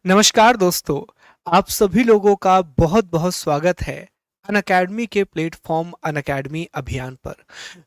नमस्कार दोस्तों, आप सभी लोगों का बहुत बहुत स्वागत है अनअकैडमी के प्लेटफॉर्म अनअकैडमी अभियान पर।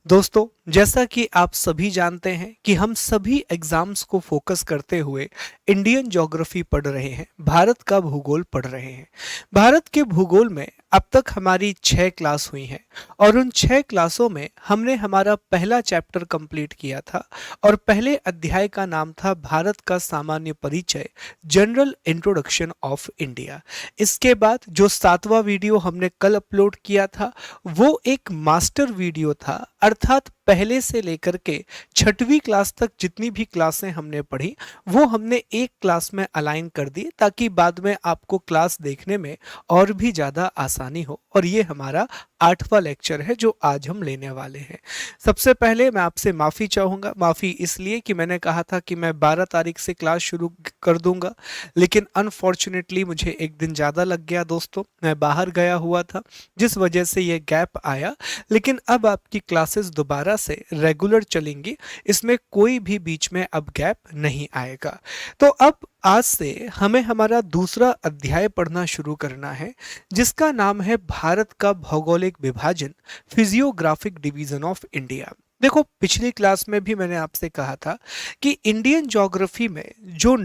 दोस्तों, जैसा कि आप सभी जानते हैं कि हम सभी एग्जाम्स को फोकस करते हुए इंडियन ज्योग्राफी पढ़ रहे हैं, भारत का भूगोल पढ़ रहे हैं। भारत के भूगोल में अब तक हमारी 6 क्लास हुई हैं और उन 6 क्लासों में हमने हमारा पहला चैप्टर कंप्लीट किया था और पहले अध्याय का नाम था भारत का सामान्य परिचय, जनरल इंट्रोडक्शन ऑफ इंडिया। इसके बाद जो 7वां वीडियो हमने कल अपलोड किया था वो एक मास्टर वीडियो था, अर्थात पहले से लेकर के 6वीं क्लास तक जितनी भी क्लासें हमने पढ़ी वो हमने एक क्लास में अलाइन कर दी ताकि बाद में आपको क्लास देखने में और भी ज़्यादा आसानी हो। और ये हमारा 8वां लेक्चर है जो आज हम लेने वाले हैं। सबसे पहले मैं आपसे माफ़ी चाहूँगा, माफ़ी इसलिए कि मैंने कहा था कि मैं 12 तारीख से क्लास शुरू कर दूंगा, लेकिन अनफॉर्चुनेटली मुझे एक दिन ज़्यादा लग गया दोस्तों, मैं बाहर गया हुआ था जिस वजह से ये गैप आया। लेकिन अब आपकी क्लासेस दोबारा से रेगुलर चलेंगी, इसमें कोई भी बीच में अब गैप नहीं आएगा। तो अब आज से हमें हमारा दूसरा अध्याय पढ़ना शुरू करना है जिसका नाम है भारत का भौगोलिक विभाजन, फिजियोग्राफिक डिवीजन ऑफ इंडिया। देखो, पिछली क्लास में भी मैंने आपसे कहा था कि इंडियन ज्योग्राफी में जो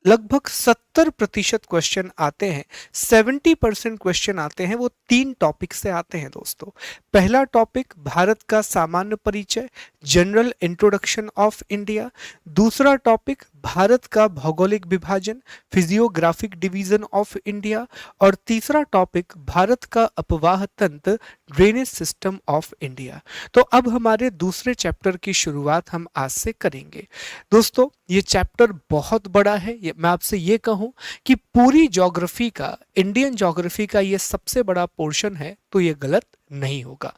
लगभग 70% क्वेश्चन आते हैं, 70% क्वेश्चन आते हैं, वो 3 टॉपिक से आते हैं दोस्तों। पहला टॉपिक भारत का सामान्य परिचय, जनरल इंट्रोडक्शन ऑफ इंडिया। दूसरा टॉपिक भारत का भौगोलिक विभाजन, फिजियोग्राफिक डिवीजन ऑफ इंडिया। और तीसरा टॉपिक भारत का अपवाह तंत्र, ड्रेनेज सिस्टम ऑफ इंडिया। तो अब हमारे दूसरे चैप्टर की शुरुआत हम आज से करेंगे। दोस्तों, ये चैप्टर बहुत बड़ा है, मैं आपसे ये कहूं कि पूरी ज्योग्राफी का, इंडियन ज्योग्राफी का ये सबसे बड़ा पोर्शन है तो ये गलत नहीं होगा।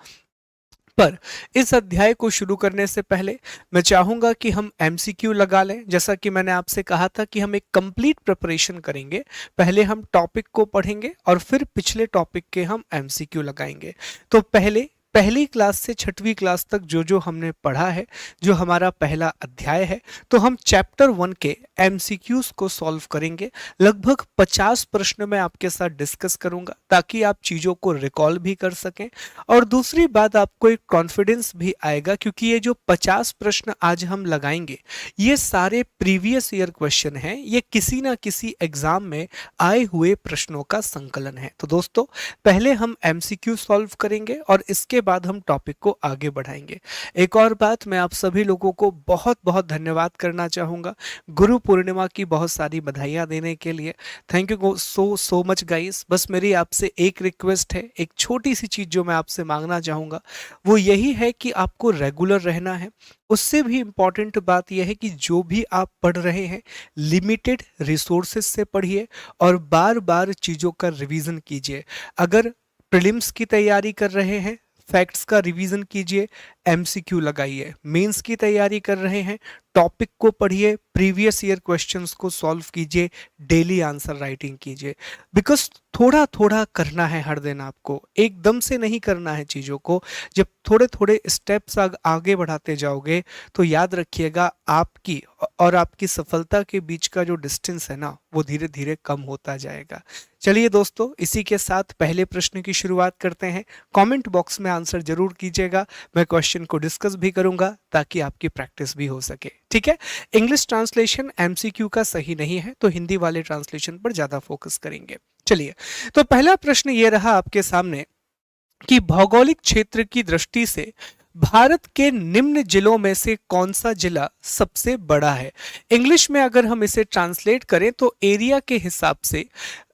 पर इस अध्याय को शुरू करने से पहले मैं चाहूंगा कि हम एमसीक्यू लगा लें। जैसा कि मैंने आपसे कहा था कि हम एक कंप्लीट प्रिपरेशन करेंगे, पहले हम टॉपिक को पढ़ेंगे और फिर पिछले टॉपिक के हम एमसीक्यू लगाएंगे। तो पहले पहली क्लास से 6वीं क्लास तक जो जो हमने पढ़ा है, जो हमारा पहला अध्याय है, तो हम चैप्टर 1 के एमसीक्यूज को सॉल्व करेंगे। लगभग 50 प्रश्न मैं आपके साथ डिस्कस करूंगा ताकि आप चीज़ों को रिकॉल भी कर सकें। और दूसरी बात, आपको एक कॉन्फिडेंस भी आएगा क्योंकि ये जो 50 प्रश्न आज हम लगाएंगे ये सारे प्रीवियस ईयर क्वेश्चन हैं, ये किसी ना किसी एग्जाम में आए हुए प्रश्नों का संकलन है। तो दोस्तों, पहले हम एमसीक्यू सॉल्व करेंगे और इसके बाद हम टॉपिक को आगे बढ़ाएंगे। एक और बात, मैं आप सभी लोगों को बहुत बहुत धन्यवाद करना चाहूँगा गुरु पूर्णिमा की बहुत सारी बधाइयाँ देने के लिए। Thank you so much guys. बस मेरी आपसे एक रिक्वेस्ट है, एक छोटी सी चीज़ जो मैं आपसे मांगना चाहूँगा वो यही है कि आपको रेगुलर रहना है। उससे भी इम्पॉर्टेंट बात यह है कि जो भी आप पढ़ रहे हैं लिमिटेड रिसोर्सेज से पढ़िए और बार बार चीज़ों का रिवीजन कीजिए। अगर प्रीलिम्स की तैयारी कर रहे हैं, फैक्ट्स का रिवीजन कीजिए, एमसीक्यू लगाइए। मेंस की तैयारी कर रहे हैं, टॉपिक को पढ़िए, प्रीवियस ईयर क्वेश्चंस को सॉल्व कीजिए, डेली आंसर राइटिंग कीजिए। बिकॉज थोड़ा थोड़ा करना है हर दिन, आपको एकदम से नहीं करना है चीज़ों को। जब थोड़े थोड़े स्टेप्स आगे बढ़ाते जाओगे तो याद रखिएगा आपकी और आपकी सफलता के बीच का जो डिस्टेंस है ना, वो धीरे धीरे कम होता जाएगा। चलिए दोस्तों, इसी के साथ पहले प्रश्न की शुरुआत करते हैं। कमेंट बॉक्स में आंसर जरूर कीजिएगा, मैं क्वेश्चन को डिस्कस भी करूंगा ताकि आपकी प्रैक्टिस भी हो सके। ठीक है, इंग्लिश ट्रांसलेशन एमसीक्यू का सही नहीं है तो हिंदी वाले ट्रांसलेशन पर ज्यादा फोकस करेंगे। चलिए, तो पहला प्रश्न ये रहा आपके सामने कि भौगोलिक क्षेत्र की दृष्टि से भारत के निम्न जिलों में से कौन सा जिला सबसे बड़ा है। इंग्लिश में अगर हम इसे ट्रांसलेट करें तो एरिया के हिसाब से,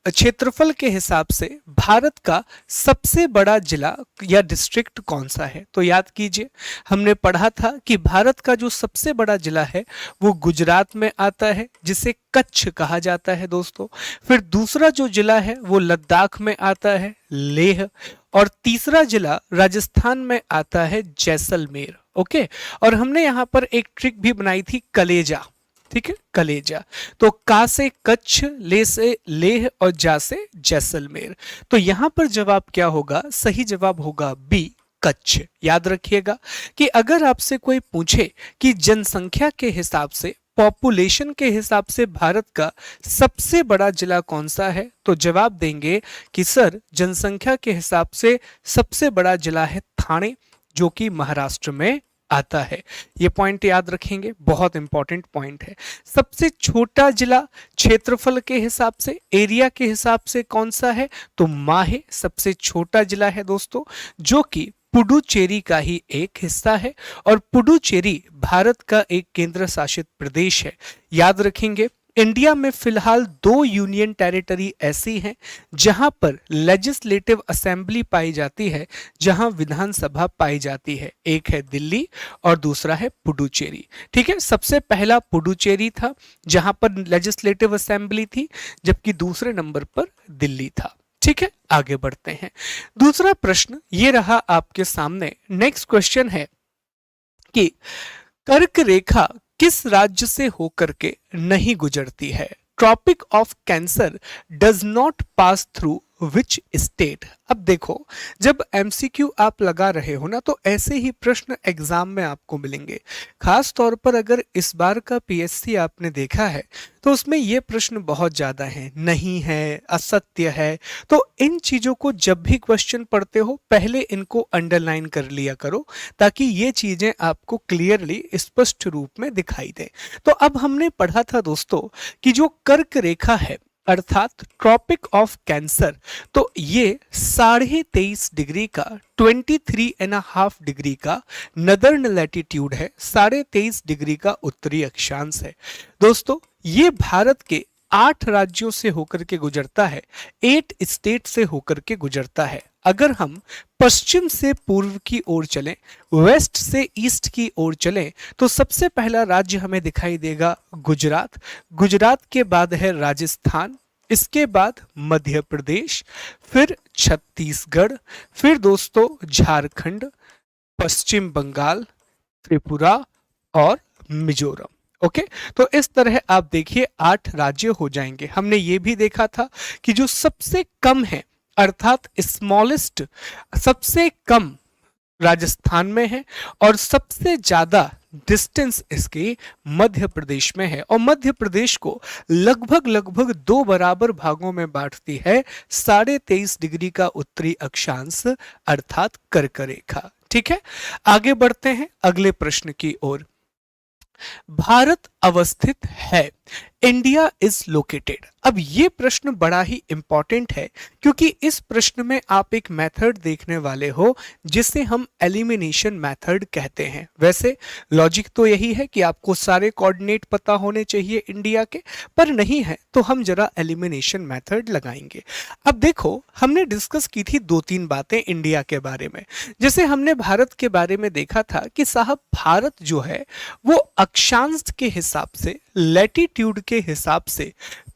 क्षेत्रफल के हिसाब से भारत का सबसे बड़ा जिला या डिस्ट्रिक्ट कौन सा है। तो याद कीजिए, हमने पढ़ा था कि भारत का जो सबसे बड़ा जिला है वो गुजरात में आता है जिसे कच्छ कहा जाता है दोस्तों। फिर दूसरा जो जिला है वो लद्दाख में आता है, लेह। और तीसरा जिला राजस्थान में आता है, जैसलमेर। ओके, और हमने यहाँ पर एक ट्रिक भी बनाई थी, कलेजा। ठीक है, कलेजा। तो का से कच्छ, ले से लेह और जा से जैसलमेर। तो यहां पर जवाब क्या होगा? सही जवाब होगा बी, कच्छ। याद रखिएगा कि अगर आपसे कोई पूछे कि जनसंख्या के हिसाब से पॉपुलेशन के हिसाब से भारत का सबसे बड़ा जिला कौन सा है? तो जवाब देंगे कि सर जनसंख्या के हिसाब से सबसे बड़ा जिला है ठाणे, जो कि महाराष्ट्र में आता है। ये पॉइंट याद रखेंगे, बहुत इंपॉर्टेंट पॉइंट है। सबसे छोटा जिला क्षेत्रफल के हिसाब से, एरिया के हिसाब से कौन सा है? तो माहे सबसे छोटा जिला है दोस्तों, जो कि पुडुचेरी का ही एक हिस्सा है, और पुडुचेरी भारत का एक केंद्र शासित प्रदेश है। याद रखेंगे, इंडिया में फिलहाल 2 यूनियन टेरिटरी ऐसी हैं जहां पर लेजिस्लेटिव असेंबली पाई जाती है, जहां विधानसभा पाई जाती है। एक है दिल्ली और दूसरा है पुडुचेरी। ठीक है, सबसे पहला पुडुचेरी था जहां पर लेजिस्लेटिव असेंबली थी, जबकि दूसरे नंबर पर दिल्ली था। ठीक है, आगे बढ़ते हैं। दूसरा प्रश्न ये रहा आपके सामने। नेक्स्ट क्वेश्चन है कि कर्क रेखा किस राज्य से होकर के नहीं गुजरती है? Tropic of cancer does not pass through which state? अब देखो, जब एमसीक्यू आप लगा रहे हो ना, तो ऐसे ही प्रश्न एग्जाम में आपको मिलेंगे। खास तौर पर अगर इस बार का पीएससी आपने देखा है तो उसमें ये प्रश्न बहुत ज्यादा हैं, नहीं है, असत्य है। तो इन चीजों को जब भी क्वेश्चन पढ़ते हो पहले इनको अंडरलाइन कर लिया करो, ताकि ये चीजें आपको क्लियरली स्पष्ट रूप में दिखाई दें। तो अब हमने पढ़ा था दोस्तों कि जो कर्क रेखा है अर्थात ट्रॉपिक ऑफ कैंसर, तो ये 23.5 डिग्री का 23.5 डिग्री का नदर्न लैटिट्यूड है, 23.5 डिग्री का उत्तरी अक्षांश है। दोस्तों ये भारत के 8 राज्यों से होकर के गुजरता है, 8 स्टेट से होकर के गुजरता है। अगर हम पश्चिम से पूर्व की ओर चलें, वेस्ट से ईस्ट की ओर चलें, तो सबसे पहला राज्य हमें दिखाई देगा गुजरात। गुजरात के बाद है राजस्थान, इसके बाद मध्य प्रदेश, फिर छत्तीसगढ़, फिर दोस्तों झारखंड, पश्चिम बंगाल, त्रिपुरा और मिजोरम। ओके, तो इस तरह आप देखिए 8 राज्य हो जाएंगे। हमने ये भी देखा था कि जो सबसे कम है अर्थात स्मॉलेस्ट, सबसे कम राजस्थान में है, और सबसे ज्यादा डिस्टेंस इसके मध्य प्रदेश में है, और मध्य प्रदेश को लगभग 2 बराबर भागों में बांटती है 23.5 डिग्री का उत्तरी अक्षांश अर्थात कर्क रेखा। ठीक है, आगे बढ़ते हैं अगले प्रश्न की ओर। भारत अवस्थित है, इंडिया इज लोकेटेड। अब ये प्रश्न बड़ा ही इंपॉर्टेंट है, क्योंकि इस प्रश्न में आप एक मेथड देखने वाले हो जिसे हम एलिमिनेशन मेथड कहते हैं। वैसे लॉजिक तो यही है कि आपको सारे कोऑर्डिनेट पता होने चाहिए इंडिया के, पर नहीं है तो हम जरा एलिमिनेशन मेथड लगाएंगे। अब देखो, हमने डिस्कस की थी 2-3 बातें इंडिया के बारे में। जैसे हमने भारत के बारे में देखा था कि साहब भारत जो है वो अक्षांश के हिसाब से, लैटिट्यूड के हिसाब से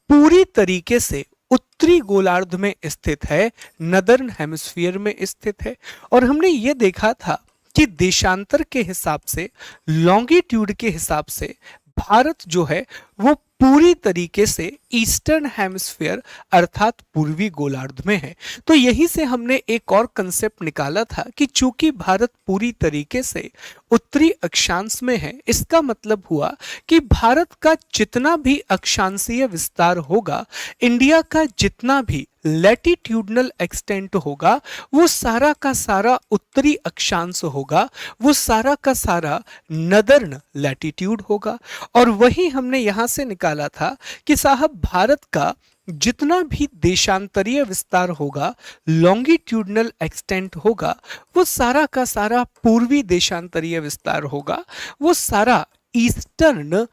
पूरी तरीके से उत्तरी गोलार्ध में स्थित है, नदर्न हेमिस्फीयर में स्थित है। और हमने ये देखा था कि देशांतर के हिसाब से, लॉन्गिट्यूड के हिसाब से भारत जो है वो पूरी तरीके से ईस्टर्न हेमिस्फीयर अर्थात पूर्वी गोलार्ध में है। तो यहीं से हमने एक और कंसेप्ट निकाला था कि चूंकि भारत पूरी तरीके से उत्तरी अक्षांश में है, इसका मतलब हुआ कि भारत का जितना भी अक्षांशीय विस्तार होगा, इंडिया का जितना भी लैटिट्यूडनल एक्सटेंट होगा, वो सारा का सारा उत्तरी अक्षांश होगा, वो सारा का सारा नदर्न लैटिट्यूड होगा। और वही हमने यहां से निकाला था कि साहब भारत का जितना भी देशांतरीय विस्तार होगा, लॉन्गिट्यूडनल एक्सटेंट होगा, वो सारा का सारा पूर्वी देशांतरीय विस्तार होगा, वो सारा ईस्टर्न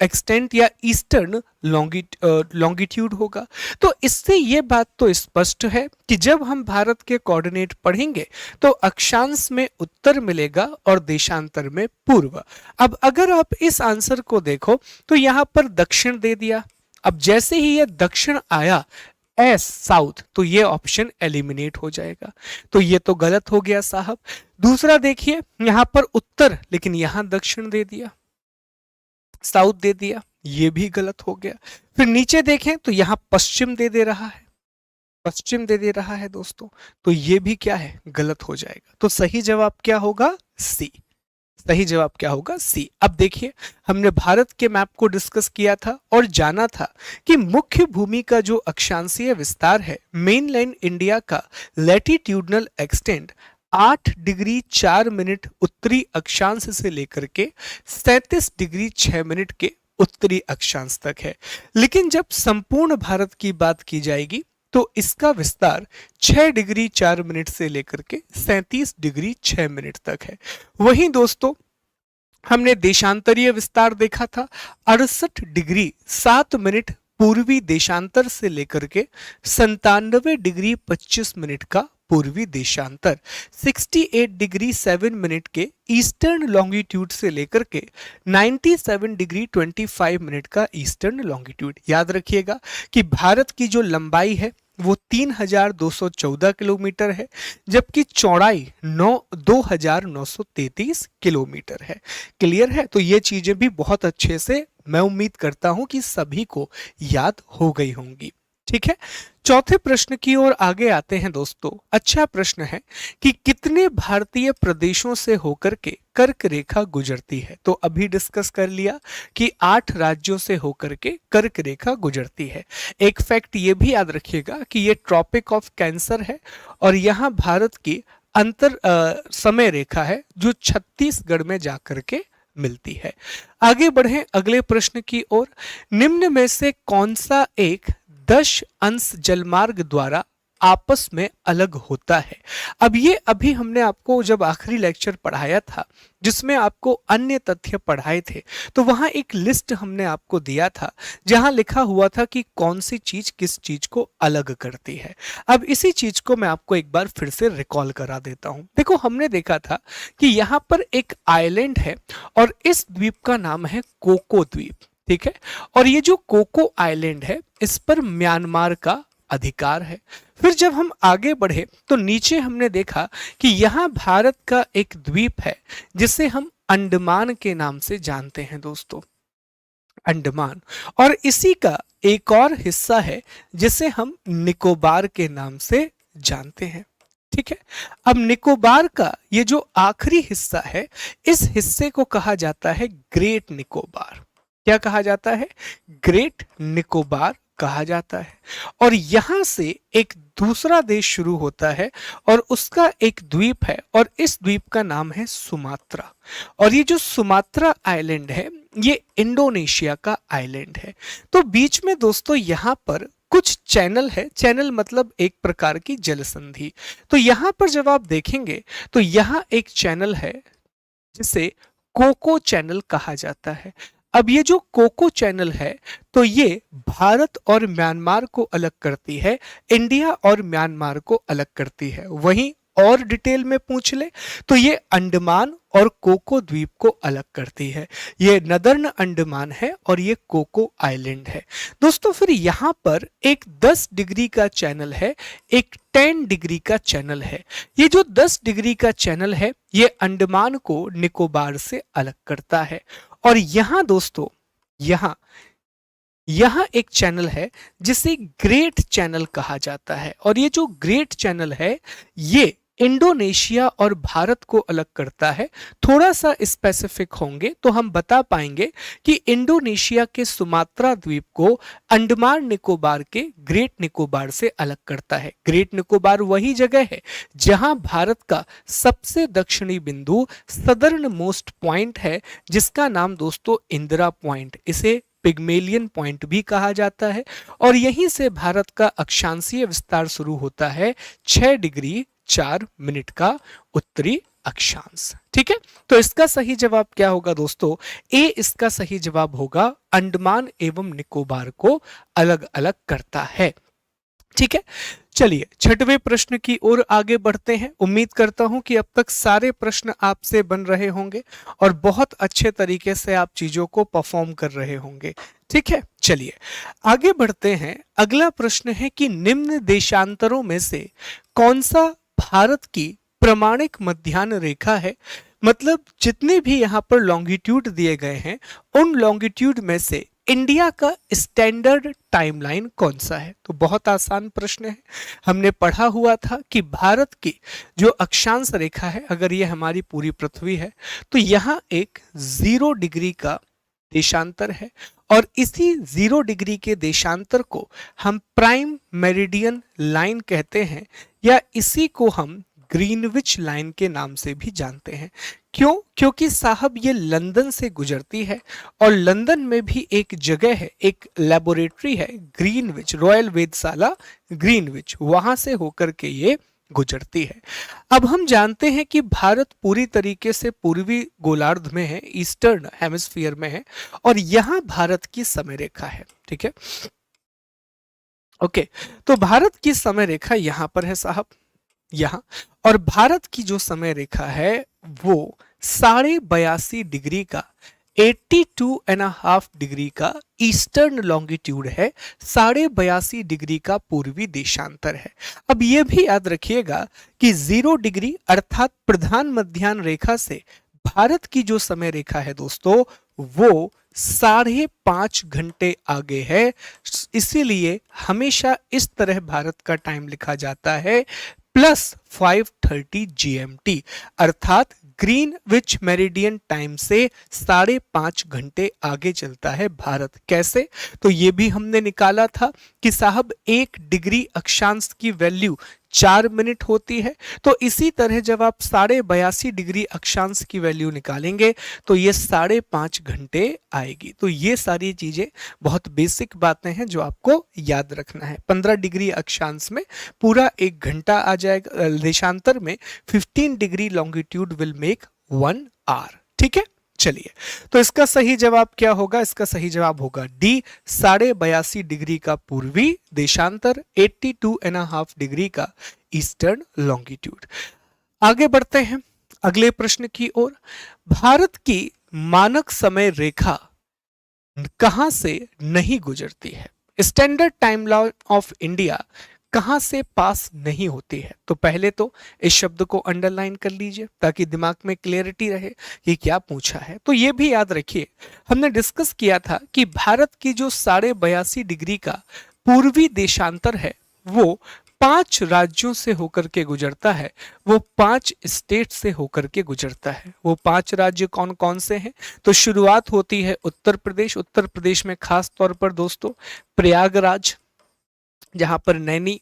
एक्सटेंट या ईस्टर्न लॉन्गिट्यूड होगा। तो इससे ये बात तो स्पष्ट है कि जब हम भारत के कोऑर्डिनेट पढ़ेंगे तो अक्षांश में उत्तर मिलेगा और देशांतर में पूर्व। अब अगर आप इस आंसर को देखो तो यहां पर दक्षिण दे दिया। अब जैसे ही ये दक्षिण आया एस साउथ, तो ये ऑप्शन एलिमिनेट हो जाएगा। तो ये तो गलत हो गया साहब। दूसरा देखिए, यहां पर उत्तर लेकिन यहां दक्षिण दे दिया, साउथ दे दिया, ये भी गलत हो गया। फिर नीचे देखें तो यहां पश्चिम दे रहा है, पश्चिम दे रहा है दोस्तों, तो ये भी क्या है, गलत हो जाएगा। तो सही जवाब क्या होगा, सी। सही जवाब क्या होगा? सी। अब देखिए, हमने भारत के मैप को डिस्कस किया था और जाना था कि मुख्य भूमि का जो अक्षांशीय विस्तार है, मेनलैंड इंडिया का लैटिट्यूडनल एक्सटेंड 8 डिग्री 4 मिनट उत्तरी अक्षांश से लेकर के 37 डिग्री 6 मिनट के उत्तरी अक्षांश तक है। लेकिन जब संपूर्ण भारत की बात की जाएगी तो इसका विस्तार 6 डिग्री 4 मिनट से लेकर के 37 डिग्री 6 मिनट तक है। वहीं दोस्तों, हमने देशांतरीय विस्तार देखा था 68 डिग्री 7 मिनट पूर्वी देशांतर से लेकर के 97 डिग्री 25 मिनट का पूर्वी देशांतर, 68 डिग्री 7 मिनट के ईस्टर्न लॉन्गिट्यूड से लेकर के 97 डिग्री 25 मिनट का ईस्टर्न लॉन्गिट्यूड। याद रखिएगा कि भारत की जो लंबाई है वो 3214 किलोमीटर है, जबकि चौड़ाई 2933 किलोमीटर है। क्लियर है? तो ये चीजें भी बहुत अच्छे से मैं उम्मीद करता हूं कि सभी को याद हो गई होंगी। ठीक है, चौथे प्रश्न की ओर आगे आते हैं दोस्तों। अच्छा प्रश्न है कि कितने भारतीय प्रदेशों से होकर के कर्क रेखा गुजरती है? तो अभी डिस्कस कर लिया कि 8 राज्यों से होकर के कर्क रेखा गुजरती है। एक फैक्ट ये भी याद रखिएगा कि ये ट्रॉपिक ऑफ कैंसर है और यहाँ भारत की अंतर समय रेखा है जो छत्तीसगढ़ में जाकर के मिलती है। आगे बढ़ें अगले प्रश्न की ओर। निम्न में से कौन सा एक 10 अंश जलमार्ग द्वारा आपस में अलग होता है? अब ये अभी हमने आपको जब आखिरी लेक्चर पढ़ाया था जिसमें आपको अन्य तथ्य पढ़ाए थे, तो वहां एक लिस्ट हमने आपको दिया था जहां लिखा हुआ था कि कौन सी चीज किस चीज को अलग करती है। अब इसी चीज को मैं आपको एक बार फिर से रिकॉल करा देता हूं। देखो, हमने देखा था कि यहां पर एक आइलैंड है और इस द्वीप का नाम है कोको द्वीप। ठीक है, और ये जो कोको आइलैंड है इस पर म्यांमार का अधिकार है। फिर जब हम आगे बढ़े तो नीचे हमने देखा कि यहां भारत का एक द्वीप है जिसे हम अंडमान के नाम से जानते हैं दोस्तों, अंडमान। और इसी का एक और हिस्सा है जिसे हम निकोबार के नाम से जानते हैं। ठीक है, अब निकोबार का ये जो आखिरी हिस्सा है, इस हिस्से को कहा जाता है ग्रेट निकोबार। क्या कहा जाता है? ग्रेट निकोबार कहा जाता है। और यहां से एक दूसरा देश शुरू होता है और उसका एक द्वीप है और इस द्वीप का नाम है सुमात्रा। और ये जो सुमात्रा आइलैंड है ये इंडोनेशिया का आइलैंड है। तो बीच में दोस्तों यहां पर कुछ चैनल है, चैनल मतलब एक प्रकार की जलसंधि। तो यहां पर जब आप देखेंगे तो यहां एक चैनल है जिसे कोको चैनल कहा जाता है। अब ये जो कोको चैनल है तो ये भारत और म्यांमार को अलग करती है, इंडिया और म्यांमार को अलग करती है। वहीं और डिटेल में पूछ ले तो ये अंडमान और कोको द्वीप को अलग करती है। ये नदर्न अंडमान है और ये कोको आइलैंड है दोस्तों। फिर यहाँ पर एक 10 डिग्री का चैनल है, एक 10 डिग्री का चैनल है। ये जो 10 डिग्री का चैनल है ये अंडमान को निकोबार से अलग करता है। और यहां दोस्तों यहां एक चैनल है जिसे ग्रेट चैनल कहा जाता है। और ये जो ग्रेट चैनल है ये इंडोनेशिया और भारत को अलग करता है। थोड़ा सा स्पेसिफिक होंगे तो हम बता पाएंगे कि इंडोनेशिया के सुमात्रा द्वीप को अंडमान निकोबार के ग्रेट निकोबार से अलग करता है। ग्रेट निकोबार वही जगह है जहां भारत का सबसे दक्षिणी बिंदु सदर्न मोस्ट पॉइंट है जिसका नाम दोस्तों इंदिरा पॉइंट, इसे पिग्मेलियन पॉइंट भी कहा जाता है। और यहीं से भारत का अक्षांशीय विस्तार शुरू होता है 6 डिग्री 4 मिनट का उत्तरी अक्षांश। ठीक है, तो इसका सही जवाब क्या होगा दोस्तों? ए इसका सही जवाब होगा। अंडमान एवं निकोबार को अलग अलग करता है। ठीक है, चलिए छठवें प्रश्न की ओर आगे बढ़ते हैं। उम्मीद करता हूं कि अब तक सारे प्रश्न आपसे बन रहे होंगे और बहुत अच्छे तरीके से आप चीजों को परफॉर्म कर रहे होंगे। ठीक है, चलिए आगे बढ़ते हैं। अगला प्रश्न है कि निम्न देशांतरों में से कौन सा भारत की प्रमाणिक मध्याह्न रेखा है? मतलब जितने भी यहाँ पर लॉन्गिट्यूड दिए गए हैं उन लॉन्गिट्यूड में से इंडिया का स्टैंडर्ड टाइमलाइन कौन सा है? तो बहुत आसान प्रश्न है। हमने पढ़ा हुआ था कि भारत की जो अक्षांश रेखा है, अगर ये हमारी पूरी पृथ्वी है, तो यहाँ एक 0 डिग्री का देशांतर है, और इसी 0 डिग्री के देशांतर को हम प्राइम मेरिडियन लाइन कहते हैं, या इसी को हम ग्रीनविच लाइन के नाम से भी जानते हैं। क्यों? क्योंकि साहब ये लंदन से गुजरती है, और लंदन में भी एक जगह है, एक लेबोरेटरी है ग्रीनविच, रॉयल वेधशाला ग्रीनविच, वहां से होकर के ये गुजरती है। अब हम जानते हैं कि भारत पूरी तरीके से पूर्वी गोलार्ध में है, ईस्टर्न हेमिस्फीयर में है, और यहां भारत की समय रेखा है। ठीक है, ओके। तो भारत की समय रेखा यहां पर है साहब, यहाँ। और भारत की जो समय रेखा है वो 82.5 डिग्री का, 82.5 डिग्री का ईस्टर्न लॉन्गिट्यूड है, 82.5 डिग्री का पूर्वी देशांतर है। अब यह भी याद रखिएगा कि 0 डिग्री अर्थात प्रधान मध्याह्न रेखा से भारत की जो समय रेखा है दोस्तों, वो 5.5 घंटे आगे है। इसीलिए हमेशा इस तरह भारत का टाइम लिखा जाता है +5:30 GMT, अर्थात ग्रीनविच मेरिडियन टाइम से 5.5 घंटे आगे चलता है भारत। कैसे? तो ये भी हमने निकाला था कि साहब 1 डिग्री अक्षांश की वैल्यू 4 मिनट होती है। तो इसी तरह जब आप 82.5 डिग्री अक्षांश की वैल्यू निकालेंगे तो ये 5.5 घंटे आएगी। तो ये सारी चीजें बहुत बेसिक बातें हैं जो आपको याद रखना है। 15 डिग्री अक्षांश में पूरा 1 घंटा आ जाएगा, देशांतर में 15 degree longitude will make 1 hour. ठीक है, चलिए, तो इसका सही जवाब क्या होगा? इसका सही जवाब होगा डी, 82.5 डिग्री का पूर्वी देशांतर, 82.5 डिग्री का ईस्टर्न लॉन्गिट्यूड। आगे बढ़ते हैं अगले प्रश्न की ओर। भारत की मानक समय रेखा कहां से नहीं गुजरती है? Standard time line of India कहां से पास नहीं होती है? तो पहले तो इस शब्द को अंडरलाइन कर लीजिए ताकि दिमाग में क्लियरिटी रहे कि क्या पूछा है। तो ये भी याद रखिए, हमने डिस्कस किया था कि भारत की जो 82.5 डिग्री का पूर्वी देशांतर है वो 5 राज्यों से होकर के गुजरता है, वो 5 स्टेट से होकर के गुजरता है। वो 5 राज्य कौन कौन से हैं? तो शुरुआत होती है उत्तर प्रदेश, उत्तर प्रदेश में खास तौर पर दोस्तों प्रयागराज, जहां पर नैनी,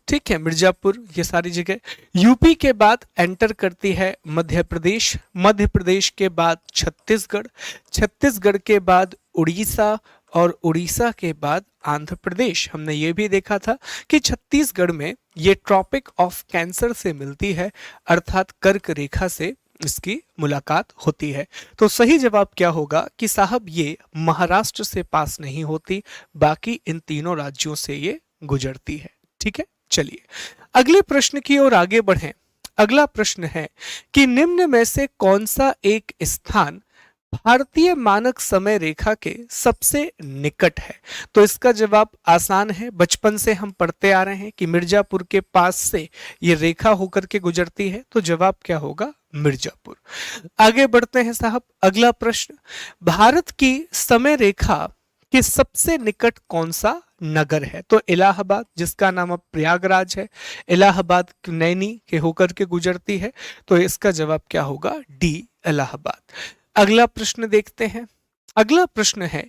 ठीक है, मिर्जापुर, ये सारी जगह। यूपी के बाद एंटर करती है मध्य प्रदेश, मध्य प्रदेश के बाद छत्तीसगढ़, छत्तीसगढ़ के बाद उड़ीसा, और उड़ीसा के बाद आंध्र प्रदेश। हमने ये भी देखा था कि छत्तीसगढ़ में ये ट्रॉपिक ऑफ कैंसर से मिलती है, अर्थात कर्क रेखा से इसकी मुलाकात होती है। तो सही जवाब क्या होगा कि साहब ये महाराष्ट्र से पास नहीं होती, बाकी इन तीनों राज्यों से ये गुजरती है। ठीक है, चलिए अगले प्रश्न की ओर आगे बढ़ें। अगला प्रश्न है कि निम्न में से कौन सा एक स्थान भारतीय मानक समय रेखा के सबसे निकट है? तो इसका जवाब आसान है, बचपन से हम पढ़ते आ रहे हैं कि मिर्जापुर के पास से ये रेखा होकर के गुजरती है। तो जवाब क्या होगा? मिर्जापुर। आगे बढ़ते हैं साहब, अगला प्रश्न, भारत की समय रेखा के सबसे निकट कौन सा नगर है? तो इलाहाबाद, जिसका नाम अब प्रयागराज है, इलाहाबाद नैनी के होकर के गुजरती है। तो इसका जवाब क्या होगा? डी, इलाहाबाद। अगला प्रश्न देखते हैं। अगला प्रश्न है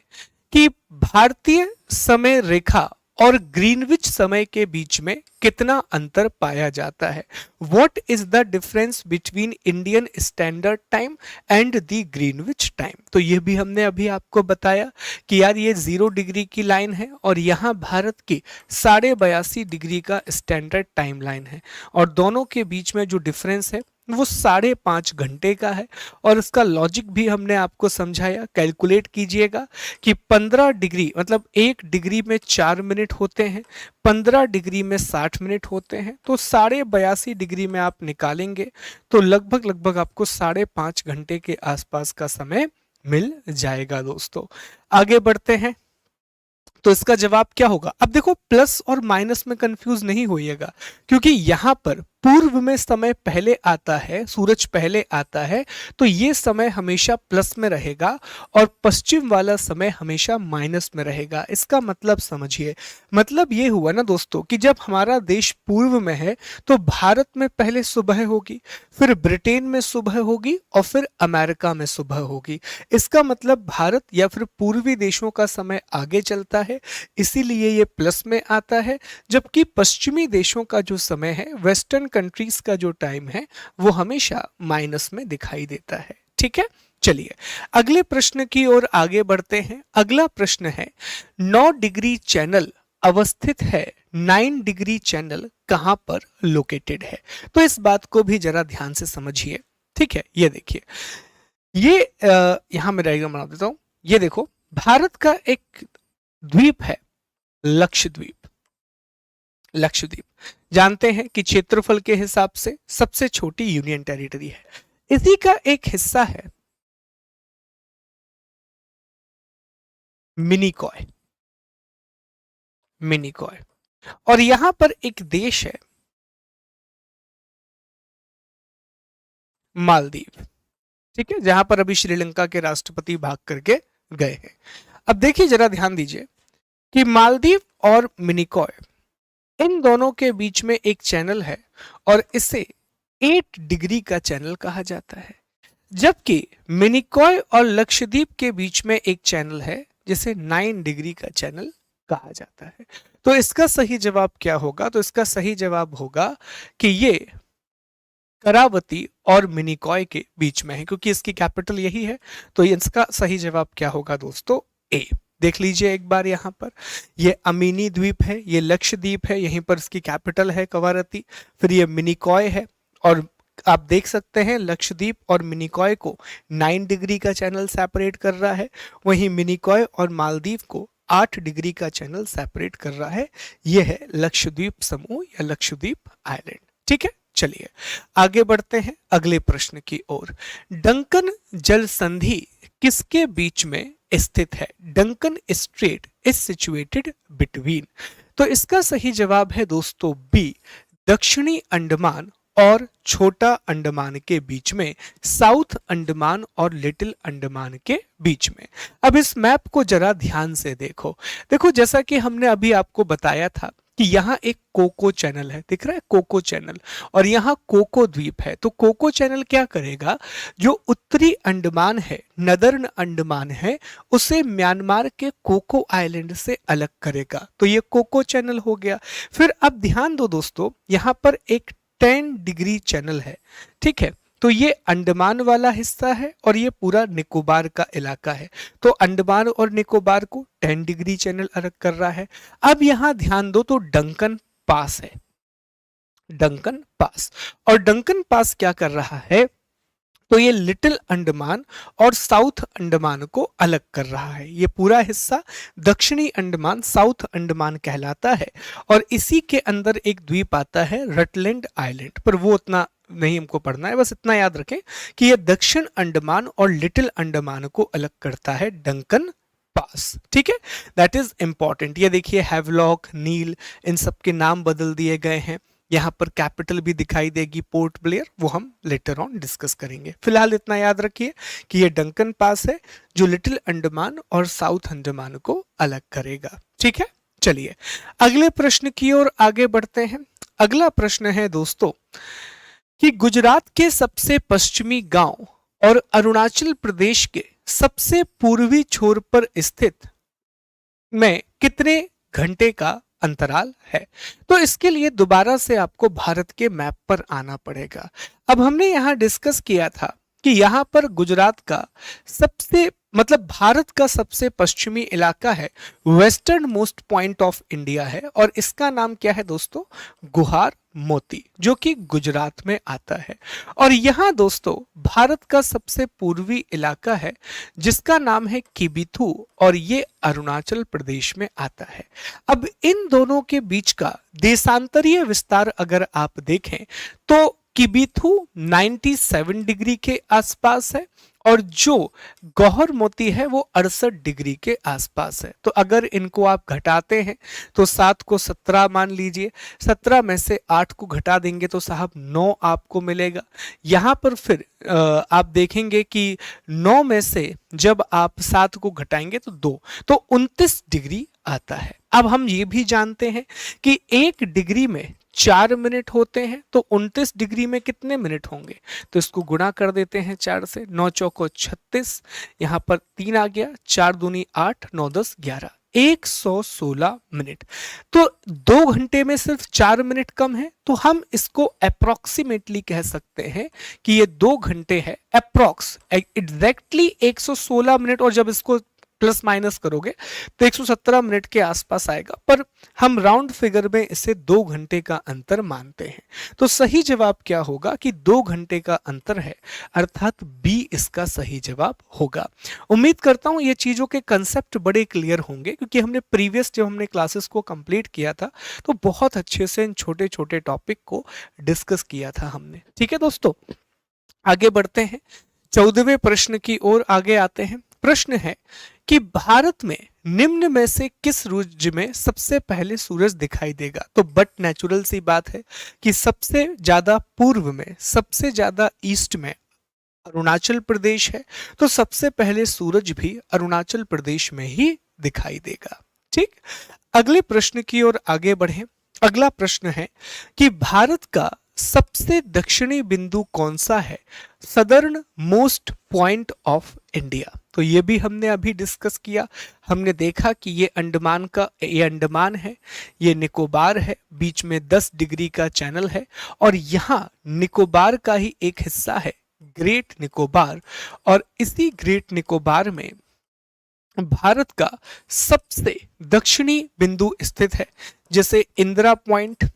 कि भारतीय समय रेखा और ग्रीनविच समय के बीच में कितना अंतर पाया जाता है? What is the difference between Indian standard time and the Greenwich time? तो ये भी हमने अभी आपको बताया कि यार ये 0 डिग्री की लाइन है और यहाँ भारत की 82.5 डिग्री का स्टैंडर्ड टाइम लाइन है, और दोनों के बीच में जो डिफरेंस है वो 5.5 घंटे का है। और इसका लॉजिक भी हमने आपको समझाया। कैलकुलेट कीजिएगा कि 15 डिग्री मतलब 1 डिग्री में 4 मिनट होते हैं, 15 डिग्री में 60 मिनट होते हैं। तो 82.5 डिग्री में आप निकालेंगे तो लगभग लगभग आपको 5.5 घंटे के आसपास का समय मिल जाएगा दोस्तों। आगे बढ़ते हैं, तो इसका जवाब क्या होगा? अब देखो प्लस और माइनस में कंफ्यूज नहीं होइएगा, क्योंकि यहां पर पूर्व में समय पहले आता है, सूरज पहले आता है, तो ये समय हमेशा प्लस में रहेगा और पश्चिम वाला समय हमेशा माइनस में रहेगा। इसका मतलब समझिए, मतलब ये हुआ ना दोस्तों कि जब हमारा देश पूर्व में है तो भारत में पहले सुबह होगी, फिर ब्रिटेन में सुबह होगी और फिर अमेरिका में सुबह होगी। इसका मतलब भारत या फिर पूर्वी देशों का समय आगे चलता है, इसीलिए ये प्लस में आता है, जबकि पश्चिमी देशों का जो समय है, वेस्टर्न कंट्रीज का जो टाइम है, वो हमेशा माइनस में दिखाई देता है। ठीक है, चलिए अगले प्रश्न की ओर आगे बढ़ते हैं। अगला प्रश्न है 9 डिग्री चैनल अवस्थित है, 9 डिग्री चैनल कहां पर लोकेटेड है? तो इस बात को भी जरा ध्यान से समझिए। ठीक है, ये देखिए, ये यहां मैं डायग्राम बना देता हूं। ये देखो, भारत का एक द्वीप है लक्षद्वीप। लक्षद्वीप जानते हैं कि क्षेत्रफल के हिसाब से सबसे छोटी यूनियन टेरिटरी है। इसी का एक हिस्सा है मिनिकॉय। मिनिकॉय, और यहां पर एक देश है मालदीव। ठीक है, जहां पर अभी श्रीलंका के राष्ट्रपति भाग करके गए हैं। अब देखिए, जरा ध्यान दीजिए कि मालदीव और मिनिकॉय, इन दोनों के बीच में एक चैनल है और इसे 8 डिग्री का चैनल कहा जाता है, जबकि मिनिकॉय और लक्षद्वीप के बीच में एक चैनल है जिसे 9 डिग्री का चैनल कहा जाता है। तो इसका सही जवाब क्या होगा? तो इसका सही जवाब होगा कि ये करावती और मिनिकॉय के बीच में है, क्योंकि इसकी कैपिटल यही है। तो इसका सही जवाब क्या होगा दोस्तों? ए। देख लीजिए एक बार, यहां पर ये अमीनी द्वीप है, ये लक्षद्वीप है, यहीं पर इसकी कैपिटल है कवारती, फिर ये मिनिकॉय है, और आप देख सकते हैं लक्षद्वीप और मिनिकॉय को 9 डिग्री का चैनल सेपरेट कर रहा है, वहीं मिनिकॉय और मालदीव को 8 डिग्री का चैनल सेपरेट कर रहा है। यह है लक्षद्वीप समूह या लक्षद्वीप आइलैंड। ठीक है, चलिए आगे बढ़ते हैं अगले प्रश्न की ओर। डंकन जल संधि किसके बीच में स्थित है? Duncan straight is situated between. तो इसका सही जवाब है दोस्तों बी, दक्षिणी अंडमान और छोटा अंडमान के बीच में, साउथ अंडमान और लिटिल अंडमान के बीच में। अब इस मैप को जरा ध्यान से देखो। देखो, जैसा कि हमने अभी आपको बताया था कि यहाँ एक कोको चैनल है, दिख रहा है कोको चैनल, और यहाँ कोको द्वीप है। तो कोको चैनल क्या करेगा? जो उत्तरी अंडमान है, नदर्न अंडमान है, उसे म्यांमार के कोको आइलैंड से अलग करेगा। तो ये कोको चैनल हो गया। फिर अब ध्यान दो दोस्तों, यहाँ पर एक 10 डिग्री चैनल है। ठीक है, तो ये अंडमान वाला हिस्सा है और ये पूरा निकोबार का इलाका है। तो अंडमान और निकोबार को 10 डिग्री चैनल अलग कर रहा है। अब यहां ध्यान दो, तो डंकन पास है, डंकन पास, और डंकन पास क्या कर रहा है? तो ये लिटिल अंडमान और साउथ अंडमान को अलग कर रहा है। ये पूरा हिस्सा दक्षिणी अंडमान, साउथ अंडमान कहलाता है, और इसी के अंदर एक द्वीप आता है रटलैंड आइलैंड, पर वो उतना नहीं हमको पढ़ना है, बस इतना याद रखें कि ये दक्षिण अंडमान और लिटिल अंडमान को अलग करता है डंकन पास। ठीक है, दैट इज इंपॉर्टेंट। ये देखिए हैवलॉक, नील, इन सब के नाम बदल दिए गए हैं। यहाँ पर कैपिटल भी दिखाई देगी पोर्ट ब्लेयर, वो हम लेटर ऑन डिस्कस करेंगे। फिलहाल इतना याद रखिए कि ये डंकन पास है जो लिटिल अंडमान और साउथ अंडमान को अलग करेगा। ठीक है, चलिए अगले प्रश्न की ओर आगे बढ़ते हैं। अगला प्रश्न है दोस्तों कि गुजरात के सबसे पश्चिमी गांव और अरुणाचल प्रदेश के सबसे पूर्वी छोर पर स्थित में कितने घंटे का अंतराल है? तो इसके लिए दोबारा से आपको भारत के मैप पर आना पड़ेगा। अब हमने यहां डिस्कस किया था कि यहां पर गुजरात का सबसे मतलब भारत का सबसे पश्चिमी इलाका है, western most point of India है, और इसका नाम क्या है दोस्तों? गुहार मोती, जो कि गुजरात में आता है। और यहां दोस्तों भारत का सबसे पूर्वी इलाका है जिसका नाम है किबिथु, और ये अरुणाचल प्रदेश में आता है। अब इन दोनों के बीच का देशांतरीय विस्तार अगर आप देखें तो किबिथु 97 डिग्री के आसपास है और जो गौहर मोती है वो 68 डिग्री के आसपास है। तो अगर इनको आप घटाते हैं तो 7 को 17 मान लीजिए, 17 में से 8 को घटा देंगे तो साहब 9 आपको मिलेगा। यहाँ पर फिर आप देखेंगे कि 9 में से जब आप 7 को घटाएंगे तो 2, तो 29 डिग्री आता है। अब हम ये भी जानते हैं कि 1 डिग्री में 4 मिनट होते हैं, तो 29 डिग्री में कितने मिनट होंगे? तो इसको गुणा कर देते हैं 4 से, 9 चौको 36, यहाँ पर 3 आ गया, 4 दूनी 8, 9 10 11, 116 मिनट। तो 2 घंटे में सिर्फ 4 मिनट कम है, तो हम इसको अप्रोक्सीमेटली कह सकते हैं कि ये 2 घंटे है, अप्रोक्स एग्जैक्टली 116 मिनट, और जब इसको प्लस माइनस करोगे तो 117 मिनट के आसपास आएगा, पर हम राउंड फिगर में इसे 2 घंटे का अंतर मानते हैं। तो सही जवाब क्या होगा कि 2 घंटे का अंतर है, अर्थात बी इसका सही जवाब होगा। उम्मीद करता हूं ये चीजों के कंसेप्ट बड़े क्लियर होंगे, क्योंकि हमने प्रीवियस जब हमने क्लासेस को कंप्लीट किया था तो बहुत अच्छे से इन छोटे छोटे टॉपिक को डिस्कस किया था हमने। ठीक है दोस्तों, आगे बढ़ते हैं, 14वें प्रश्न की ओर आगे आते हैं। प्रश्न है कि भारत में निम्न में से किस राज्य में सबसे पहले सूरज दिखाई देगा? तो बट नेचुरल सी बात है कि सबसे ज्यादा पूर्व में, सबसे ज्यादा ईस्ट में अरुणाचल प्रदेश है, तो सबसे पहले सूरज भी अरुणाचल प्रदेश में ही दिखाई देगा। ठीक, अगले प्रश्न की ओर आगे बढ़े। अगला प्रश्न है कि भारत का सबसे दक्षिणी बिंदु कौन सा है? Southern most point of India. तो ये भी हमने अभी डिस्कस किया, हमने देखा कि ये अंडमान है, ये निकोबार है, बीच में 10 डिग्री का चैनल है, और यहाँ निकोबार का ही एक हिस्सा है ग्रेट निकोबार, और इसी ग्रेट निकोबार में भारत का सबसे दक्षिणी बिंदु स्थित है, जैसे इंदिरा पॉइंट,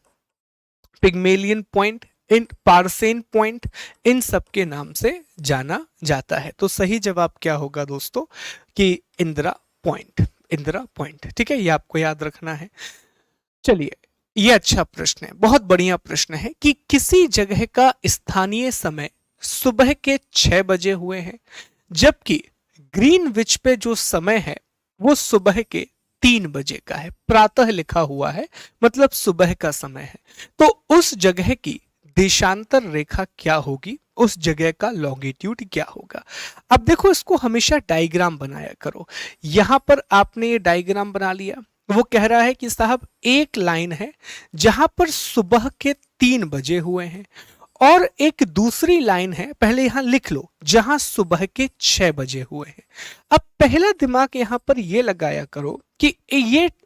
पिग्मेलियन पॉइंट, इन पार्सेन पॉइंट, इन सब के नाम से जाना जाता है। तो सही जवाब क्या होगा दोस्तों कि इंदिरा पॉइंट, इंदिरा पॉइंट। ठीक है, ये आपको याद रखना है। चलिए, ये अच्छा प्रश्न है, बहुत बढ़िया प्रश्न है कि किसी जगह का स्थानीय समय सुबह के 6 बजे हुए हैं, जबकि ग्रीनविच पे जो समय है वो सुबह के 3 बजे का है, प्रातः लिखा हुआ है, मतलब सुबह का समय है। तो उस जगह की देशांतर रेखा क्या होगी, उस जगह का लॉन्गिट्यूड क्या होगा? अब देखो, इसको हमेशा डायग्राम बनाया करो। यहां पर आपने ये डायग्राम बना लिया, वो कह रहा है कि साहब एक लाइन है जहां पर सुबह के 3 बजे हुए हैं, और एक दूसरी लाइन है, पहले यहां लिख लो, जहां सुबह के 6 बजे हुए हैं। अब पहला दिमाग यहां पर ये लगाया करो कि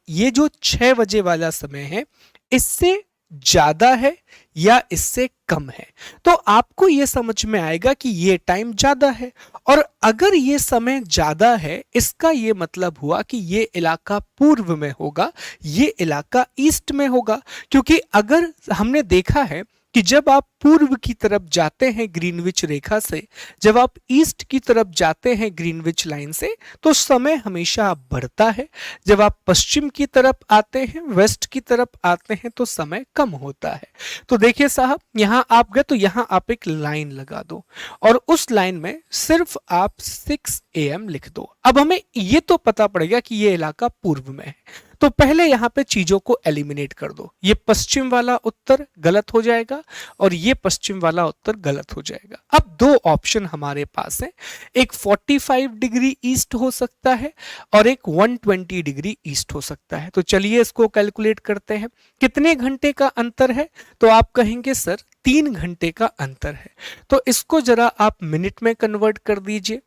ये जो 6 बजे वाला समय है, इससे ज्यादा है या इससे कम है? तो आपको ये समझ में आएगा कि ये टाइम ज्यादा है, और अगर ये समय ज्यादा है, इसका ये मतलब हुआ कि ये इलाका पूर्व में होगा, ये इलाका ईस्ट में होगा। क्योंकि अगर हमने देखा है कि जब आप पूर्व की तरफ जाते हैं ग्रीनविच रेखा से, जब आप ईस्ट की तरफ जाते हैं ग्रीनविच लाइन से, तो समय हमेशा बढ़ता है। जब आप पश्चिम की तरफ आते हैं, वेस्ट की तरफ आते हैं, तो समय कम होता है। तो देखिए साहब, यहां आप गए तो यहां आप एक लाइन लगा दो, और उस लाइन में सिर्फ आप 6 AM लिख दो। अब हमें ये तो पता पड़ गया कि ये इलाका पूर्व में है, तो पहले यहां पे चीजों को एलिमिनेट कर दो। ये पश्चिम वाला उत्तर गलत हो जाएगा, और ये पश्चिम वाला उत्तर गलत हो जाएगा। अब 2 ऑप्शन हमारे पास है, एक 45 डिग्री ईस्ट हो सकता है, और एक 120 डिग्री ईस्ट हो सकता है। तो चलिए इसको कैलकुलेट करते हैं, कितने घंटे का अंतर है? तो आप कहेंगे सर 3 घंटे का अंतर है। तो इसको जरा आप मिनट में कन्वर्ट कर दीजिए,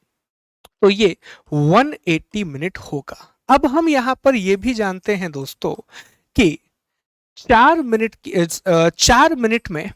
तो ये 180 मिनट होगा। अब हम यहां पर यह भी जानते हैं दोस्तों कि 4 मिनट में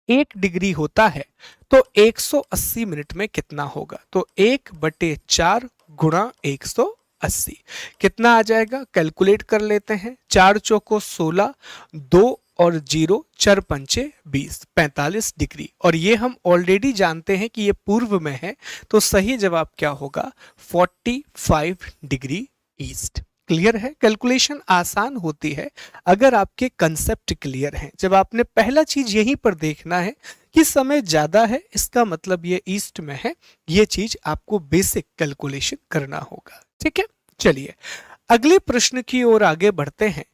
1 डिग्री होता है, तो 180 मिनट में कितना होगा? तो 1/4 गुणा 180 कितना आ जाएगा? कैलकुलेट कर लेते हैं। 4 चौको 16, 2 और 0, 4 पंचे 20, 45 डिग्री। और ये हम ऑलरेडी जानते हैं कि ये पूर्व में है, तो सही जवाब क्या होगा? 45 डिग्री ईस्ट। क्लियर है? कैलकुलेशन आसान होती है अगर आपके कंसेप्ट क्लियर हैं। जब आपने पहला चीज यहीं पर देखना है कि समय ज्यादा है इसका मतलब ये ईस्ट में है, ये चीज आपको बेसिक कैलकुलेशन करना होगा। ठीक है, चलिए अगले प्रश्न की ओर आगे बढ़ते हैं।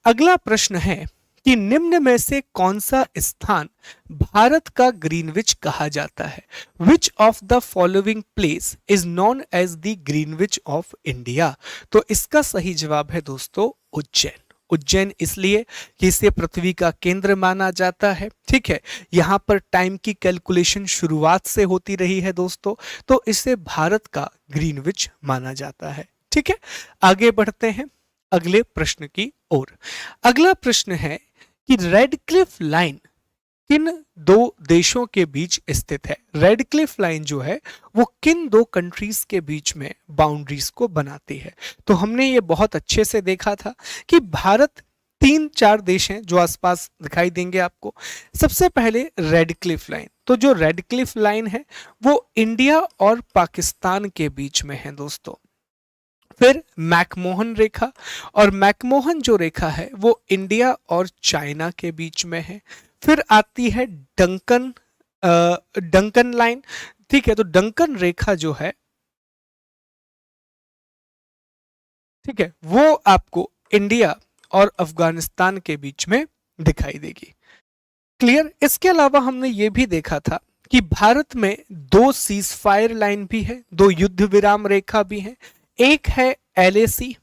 अगला प्रश्न है कि निम्न में से कौन सा स्थान भारत का ग्रीनविच कहा जाता है? Which of the following place is known as the Greenwich of India? तो इसका सही जवाब है दोस्तों उज्जैन। उज्जैन इसलिए कि इसे पृथ्वी का केंद्र माना जाता है। ठीक है, यहां पर टाइम की कैलकुलेशन शुरुआत से होती रही है दोस्तों, तो इसे भारत का ग्रीनविच माना जाता है। ठीक है, आगे बढ़ते हैं अगले प्रश्न की ओर। अगला प्रश्न है कि रेड क्लिफ लाइन किन दो देशों के बीच स्थित है? रेड क्लिफ लाइन जो है वो किन दो कंट्रीज के बीच में बाउंड्रीज को बनाती है? तो हमने ये बहुत अच्छे से देखा था कि भारत तीन चार देश हैं जो आसपास दिखाई देंगे आपको। सबसे पहले रेड क्लिफ लाइन, तो जो रेड क्लिफ लाइन है वो इंडिया और पाकिस्तान के बीच में है दोस्तों। फिर मैकमोहन रेखा, और मैकमोहन जो रेखा है वो इंडिया और चाइना के बीच में है। फिर आती है डंकन लाइन। ठीक है, तो डंकन रेखा जो है, ठीक है, वो आपको इंडिया और अफगानिस्तान के बीच में दिखाई देगी। क्लियर। इसके अलावा हमने ये भी देखा था कि भारत में दो सीज फायर लाइन भी है, दो युद्ध विराम रेखा भी है। एक है LAC,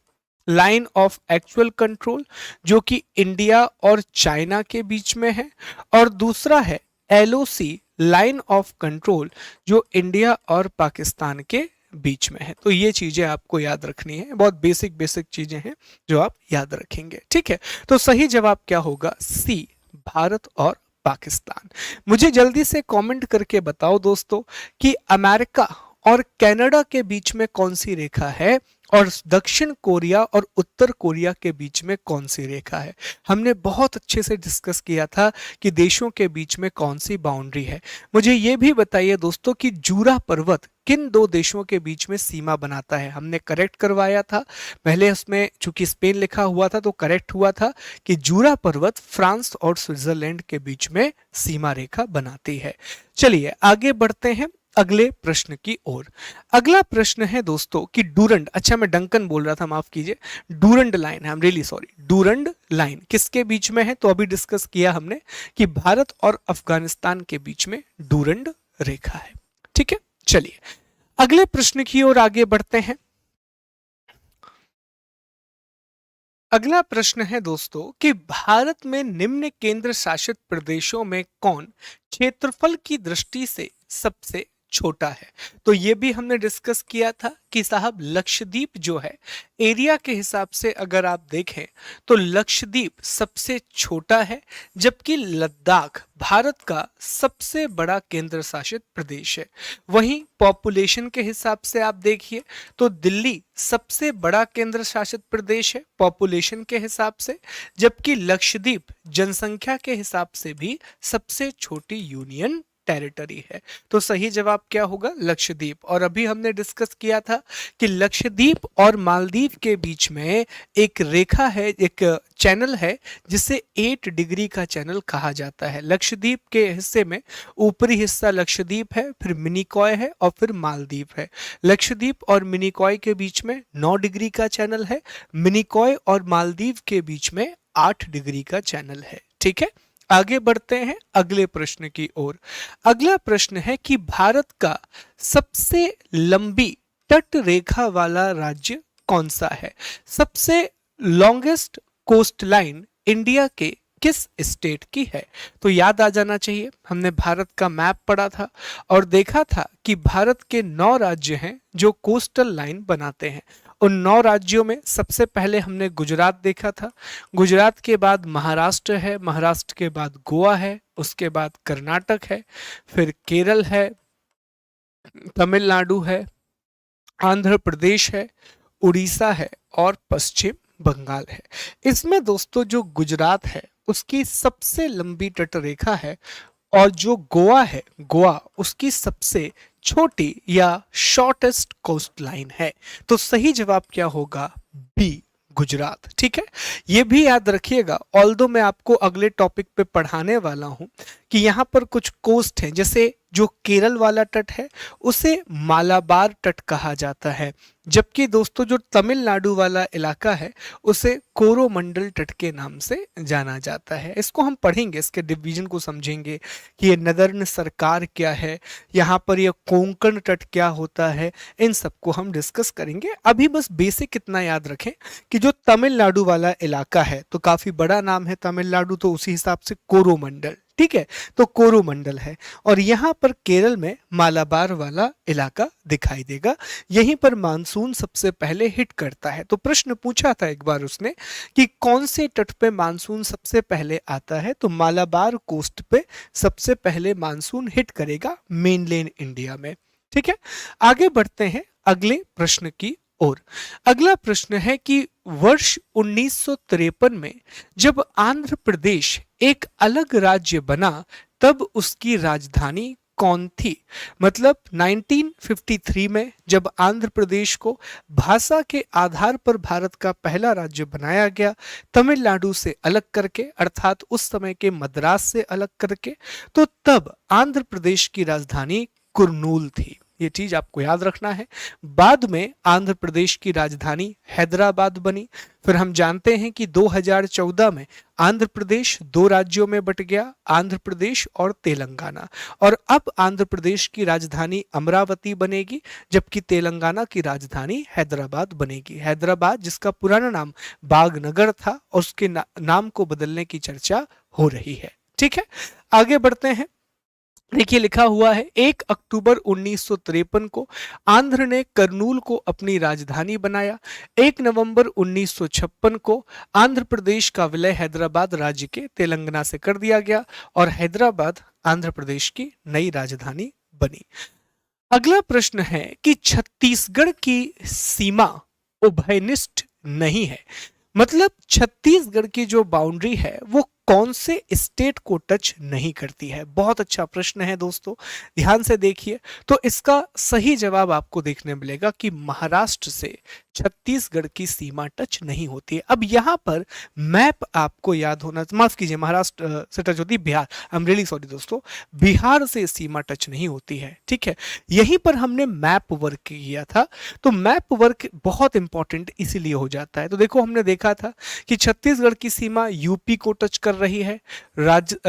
line of actual control, जो कि इंडिया और चाइना के बीच में है, और दूसरा है LOC, लाइन ऑफ कंट्रोल, जो इंडिया और पाकिस्तान के बीच में है। तो ये चीजें आपको याद रखनी है, बहुत बेसिक बेसिक चीजें हैं जो आप याद रखेंगे। ठीक है, तो सही जवाब क्या होगा? सी, भारत और पाकिस्तान। मुझे जल्दी से कमेंट करके बताओ दोस्तों कि अमेरिका और कनाडा के बीच में कौन सी रेखा है, और दक्षिण कोरिया और उत्तर कोरिया के बीच में कौन सी रेखा है? हमने बहुत अच्छे से डिस्कस किया था कि देशों के बीच में कौन सी बाउंड्री है। मुझे ये भी बताइए दोस्तों कि जूरा पर्वत किन दो देशों के बीच में सीमा बनाता है? हमने करेक्ट करवाया था पहले, उसमें चूंकि स्पेन लिखा हुआ था तो करेक्ट हुआ था कि जूरा पर्वत फ्रांस और स्विट्जरलैंड के बीच में सीमा रेखा बनाती है। चलिए आगे बढ़ते हैं अगले प्रश्न की ओर। अगला प्रश्न है दोस्तों कि डूरंड, अच्छा मैं डंकन बोल रहा था, माफ कीजिए, Durand line, I am really sorry, Durand line किसके बीच में है? तो अभी डिस्कस किया हमने कि भारत और अफगानिस्तान के बीच में डूरंड रेखा है। ठीक है, चलिए अगले प्रश्न की ओर आगे बढ़ते हैं। अगला प्रश्न है दोस्तों कि भारत में निम्न केंद्र शासित प्रदेशों में कौन क्षेत्रफल की दृष्टि से सबसे छोटा है? तो ये भी हमने डिस्कस किया था कि साहब लक्षद्वीप जो है, एरिया के हिसाब से अगर आप देखें तो लक्षद्वीप सबसे छोटा है, जबकि लद्दाख भारत का सबसे बड़ा केंद्र शासित प्रदेश है। वहीं पॉपुलेशन के हिसाब से आप देखिए तो दिल्ली सबसे बड़ा केंद्र शासित प्रदेश है पॉपुलेशन के हिसाब से, जबकि लक्षद्वीप जनसंख्या के हिसाब से भी सबसे छोटी यूनियन टेरिटरी है। तो सही जवाब क्या होगा? लक्षद्वीप। और अभी हमने डिस्कस किया था कि लक्षद्वीप और मालदीव के बीच में एक रेखा है, एक चैनल है जिसे 8 डिग्री का चैनल कहा जाता है। लक्षद्वीप के हिस्से में ऊपरी हिस्सा लक्षद्वीप है, फिर मिनिकॉय है और फिर मालदीव है। लक्षद्वीप और मिनिकॉय के बीच में 9 डिग्री का चैनल है, मिनिकॉय और मालदीव के बीच में 8 डिग्री का चैनल है। ठीक है, आगे बढ़ते हैं अगले प्रश्न की ओर। अगला प्रश्न है कि भारत का सबसे लंबी तट रेखा वाला राज्य कौन सा है? सबसे लॉन्गेस्ट कोस्ट लाइन इंडिया के किस स्टेट की है? तो याद आ जाना चाहिए, हमने भारत का मैप पढ़ा था और देखा था कि भारत के 9 राज्य हैं जो कोस्टल लाइन बनाते हैं। उन 9 राज्यों में सबसे पहले हमने गुजरात देखा था, गुजरात के बाद महाराष्ट्र है, महाराष्ट्र के बाद गोवा है, उसके बाद कर्नाटक है, फिर केरल है, तमिलनाडु है, आंध्र प्रदेश है, उड़ीसा है और पश्चिम बंगाल है। इसमें दोस्तों जो गुजरात है उसकी सबसे लंबी तट रेखा है, और जो गोवा है, गोवा उसकी सबसे छोटी या शॉर्टेस्ट कोस्ट लाइन है। तो सही जवाब क्या होगा? बी, गुजरात। ठीक है, ये भी याद रखिएगा, ऑल्दो मैं आपको अगले टॉपिक पे पढ़ाने वाला हूं कि यहाँ पर कुछ कोस्ट हैं, जैसे जो केरल वाला तट है उसे मालाबार तट कहा जाता है, जबकि दोस्तों जो तमिलनाडु वाला इलाका है उसे कोरोमंडल तट के नाम से जाना जाता है। इसको हम पढ़ेंगे, इसके डिवीजन को समझेंगे कि ये नदर्न सरकार क्या है, यहाँ पर ये कोंकण तट क्या होता है, इन सबको हम डिस्कस करेंगे। अभी बस बेसिक इतना याद रखें कि जो तमिलनाडु वाला इलाका है, तो काफी बड़ा नाम है तमिलनाडु, तो उसी हिसाब से कोरोमंडल, ठीक है, तो कोरोमंडल है। और यहाँ पर केरल में मालाबार वाला इलाका दिखाई देगा, यहीं पर मानसून सबसे पहले हिट करता है। तो प्रश्न पूछा था एक बार उसने कि कौन से तट पे मानसून सबसे पहले आता है, तो मालाबार कोस्ट पे सबसे पहले मानसून हिट करेगा मेनलैंड इंडिया में। ठीक है, आगे बढ़ते हैं अगले प्रश्न की ओर। अगला प्रश्न है कि वर्ष 1953 में जब आंध्र प्रदेश एक अलग राज्य बना तब उसकी राजधानी कौन थी? मतलब 1953 में जब आंध्र प्रदेश को भाषा के आधार पर भारत का पहला राज्य बनाया गया, तमिलनाडु से अलग करके, अर्थात उस समय के मद्रास से अलग करके, तो तब आंध्र प्रदेश की राजधानी कुर्नूल थी। ये चीज आपको याद रखना है। बाद में आंध्र प्रदेश की राजधानी हैदराबाद बनी। फिर हम जानते हैं कि 2014 में आंध्र प्रदेश दो राज्यों में बट गया, आंध्र प्रदेश और तेलंगाना। और अब आंध्र प्रदेश की राजधानी अमरावती बनेगी, जबकि तेलंगाना की राजधानी हैदराबाद बनेगी। हैदराबाद जिसका पुराना नाम बागनगर था, और उसके नाम को बदलने की चर्चा हो रही है। ठीक है, आगे बढ़ते हैं। देखिए लिखा हुआ है 1 अक्टूबर 1953 को आंध्र ने करनूल को अपनी राजधानी बनाया। 1 नवंबर 1956 को आंध्र प्रदेश का विलय हैदराबाद राज्य के तेलंगाना से कर दिया गया और हैदराबाद आंध्र प्रदेश की नई राजधानी बनी। अगला प्रश्न है कि छत्तीसगढ़ की सीमा उभयनिष्ठ नहीं है, मतलब छत्तीसगढ़ की जो बाउंड्री है वो कौन से स्टेट को टच नहीं करती है? बहुत अच्छा प्रश्न है दोस्तों, ध्यान से देखिए। तो इसका सही जवाब आपको देखने मिलेगा कि महाराष्ट्र से छत्तीसगढ़ की सीमा टच नहीं होती है। अब यहाँ पर मैप आपको याद होना, माफ कीजिए, महाराष्ट्र से टच होती है Bihar, I am really sorry दोस्तों, बिहार से सीमा टच नहीं होती है। ठीक है, यहीं पर हमने मैप वर्क किया था, तो मैप वर्क बहुत इंपॉर्टेंट इसीलिए हो जाता है। तो देखो हमने देखा था कि छत्तीसगढ़ की सीमा यूपी को टच कर रही है,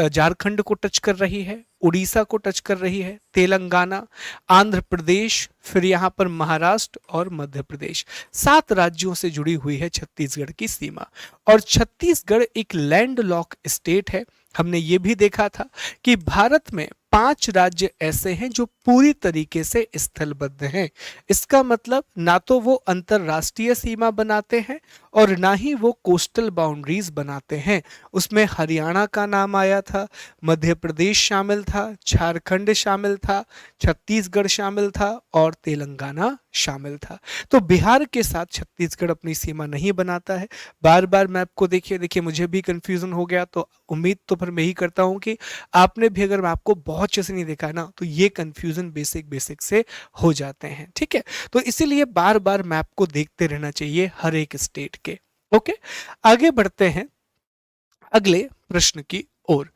झारखंड को टच कर रही है, उड़ीसा को टच कर रही है, तेलंगाना, आंध्र प्रदेश, फिर यहाँ पर महाराष्ट्र और मध्य प्रदेश, 7 राज्यों से जुड़ी हुई है छत्तीसगढ़ की सीमा। और छत्तीसगढ़ एक लैंडलॉक स्टेट है। हमने ये भी देखा था कि भारत में 5 राज्य ऐसे हैं जो पूरी तरीके से स्थलबद्ध हैं। इसका मतलब ना तो वो अंतरराष्ट्रीय सीमा बनाते हैं और ना ही वो कोस्टल बाउंड्रीज बनाते हैं। उसमें हरियाणा का नाम आया था, मध्य प्रदेश शामिल था, झारखंड शामिल था, छत्तीसगढ़ शामिल था और तेलंगाना शामिल था। तो बिहार के साथ छत्तीसगढ़ अपनी सीमा नहीं बनाता है। बार बार मैप को देखिए मुझे भी कंफ्यूजन हो गया, तो उम्मीद तो फिर मैं ही करता हूं कि आपने भी अगर मैप को बहुत अच्छे से नहीं देखा ना तो ये कंफ्यूजन बेसिक से हो जाते हैं। ठीक है, तो इसीलिए बार बार मैप को देखते रहना चाहिए हर एक स्टेट के। ओके, आगे बढ़ते हैं अगले प्रश्न की ओर।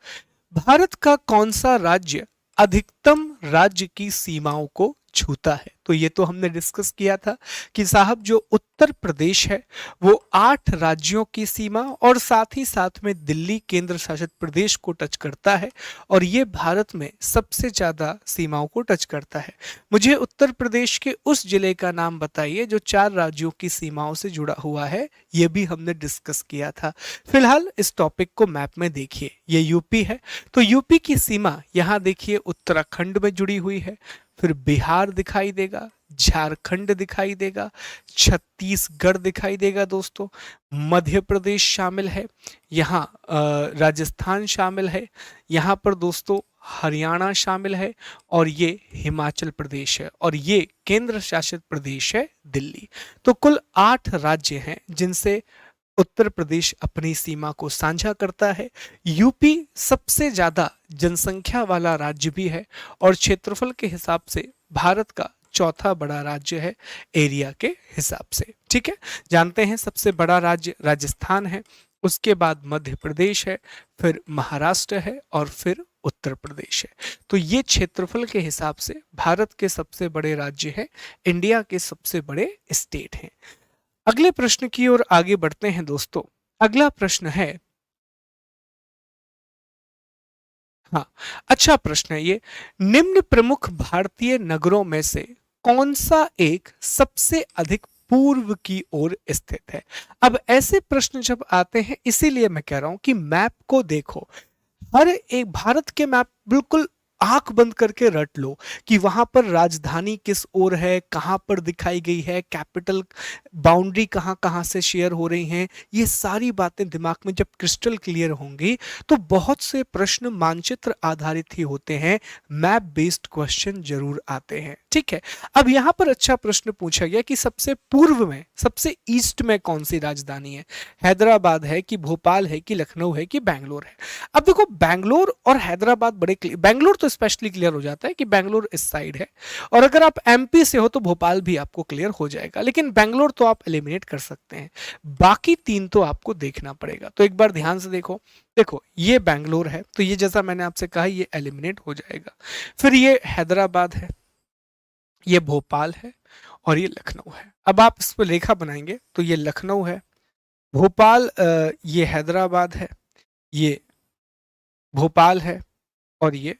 भारत का कौन सा राज्य अधिकतम राज्य की सीमाओं को छूता है? तो ये तो हमने डिस्कस किया था कि साहब जो उत्तर प्रदेश है वो 8 राज्यों की सीमा और साथ ही साथ में दिल्ली केंद्र शासित प्रदेश को टच करता है, और ये भारत में सबसे ज्यादा सीमाओं को टच करता है। मुझे उत्तर प्रदेश के उस जिले का नाम बताइए जो 4 राज्यों की सीमाओं से जुड़ा हुआ है, ये भी हमने डिस्कस किया था। फिलहाल इस टॉपिक को मैप में देखिए, ये यूपी है, तो यूपी की सीमा यहाँ देखिए उत्तराखंड में जुड़ी हुई है, फिर बिहार दिखाई देगा, झारखंड दिखाई देगा, छत्तीसगढ़ दिखाई देगा दोस्तों, मध्य प्रदेश शामिल है, यहाँ राजस्थान शामिल है, यहाँ पर दोस्तों हरियाणा शामिल है, और ये हिमाचल प्रदेश है, और ये केंद्र शासित प्रदेश है दिल्ली। तो कुल 8 राज्य हैं जिनसे उत्तर प्रदेश अपनी सीमा को साझा करता है। यूपी सबसे ज्यादा जनसंख्या वाला राज्य भी है और क्षेत्रफल के हिसाब से भारत का चौथा बड़ा राज्य है एरिया के हिसाब से। ठीक है, जानते हैं सबसे बड़ा राज्य राजस्थान है, उसके बाद मध्य प्रदेश है, फिर महाराष्ट्र है और फिर उत्तर प्रदेश है। तो ये क्षेत्रफल के हिसाब से भारत के सबसे बड़े राज्य हैं, इंडिया के सबसे बड़े स्टेट हैं। अगले प्रश्न की ओर आगे बढ़ते हैं दोस्तों। अगला प्रश्न है, हाँ, अच्छा प्रश्न है ये। निम्न प्रमुख भारतीय नगरों में से कौन सा एक सबसे अधिक पूर्व की ओर स्थित है? अब ऐसे प्रश्न जब आते हैं, इसीलिए मैं कह रहा हूं कि मैप को देखो। हर एक भारत के मैप बिल्कुल आंख बंद करके रट लो कि वहां पर राजधानी किस ओर है, कहां पर दिखाई गई है, कैपिटल बाउंड्री कहां कहां से शेयर हो रही हैं। ये सारी बातें दिमाग में जब क्रिस्टल क्लियर होंगी तो बहुत से प्रश्न मानचित्र आधारित ही होते हैं, मैप बेस्ड क्वेश्चन जरूर आते हैं। ठीक है, अब यहां पर अच्छा प्रश्न पूछा गया कि सबसे पूर्व में, सबसे ईस्ट में कौन सी राजधानी है? हैदराबाद है कि भोपाल है कि लखनऊ है कि बैंगलोर है? अब देखो, बैंगलोर और हैदराबाद बड़े बैंगलोर तो स्पेशली क्लियर हो जाता है कि बैंगलोर इस साइड है, और अगर आप एमपी से हो तो भोपाल भी आपको क्लियर हो जाएगा, लेकिन बैंगलोर तो आप एलिमिनेट कर सकते हैं। बाकी तीन तो आपको देखना पड़ेगा। तो एक बार ध्यान से देखो, देखो ये बैंगलोर है, तो ये जैसा मैंने आपसे कहा ये एलिमिनेट हो जाएगा। फिर ये हैदराबाद है, ये भोपाल है, और ये लखनऊ है। अब आप इस पर रेखा बनाएंगे तो ये लखनऊ है, भोपाल, ये हैदराबाद है, ये भोपाल है, और ये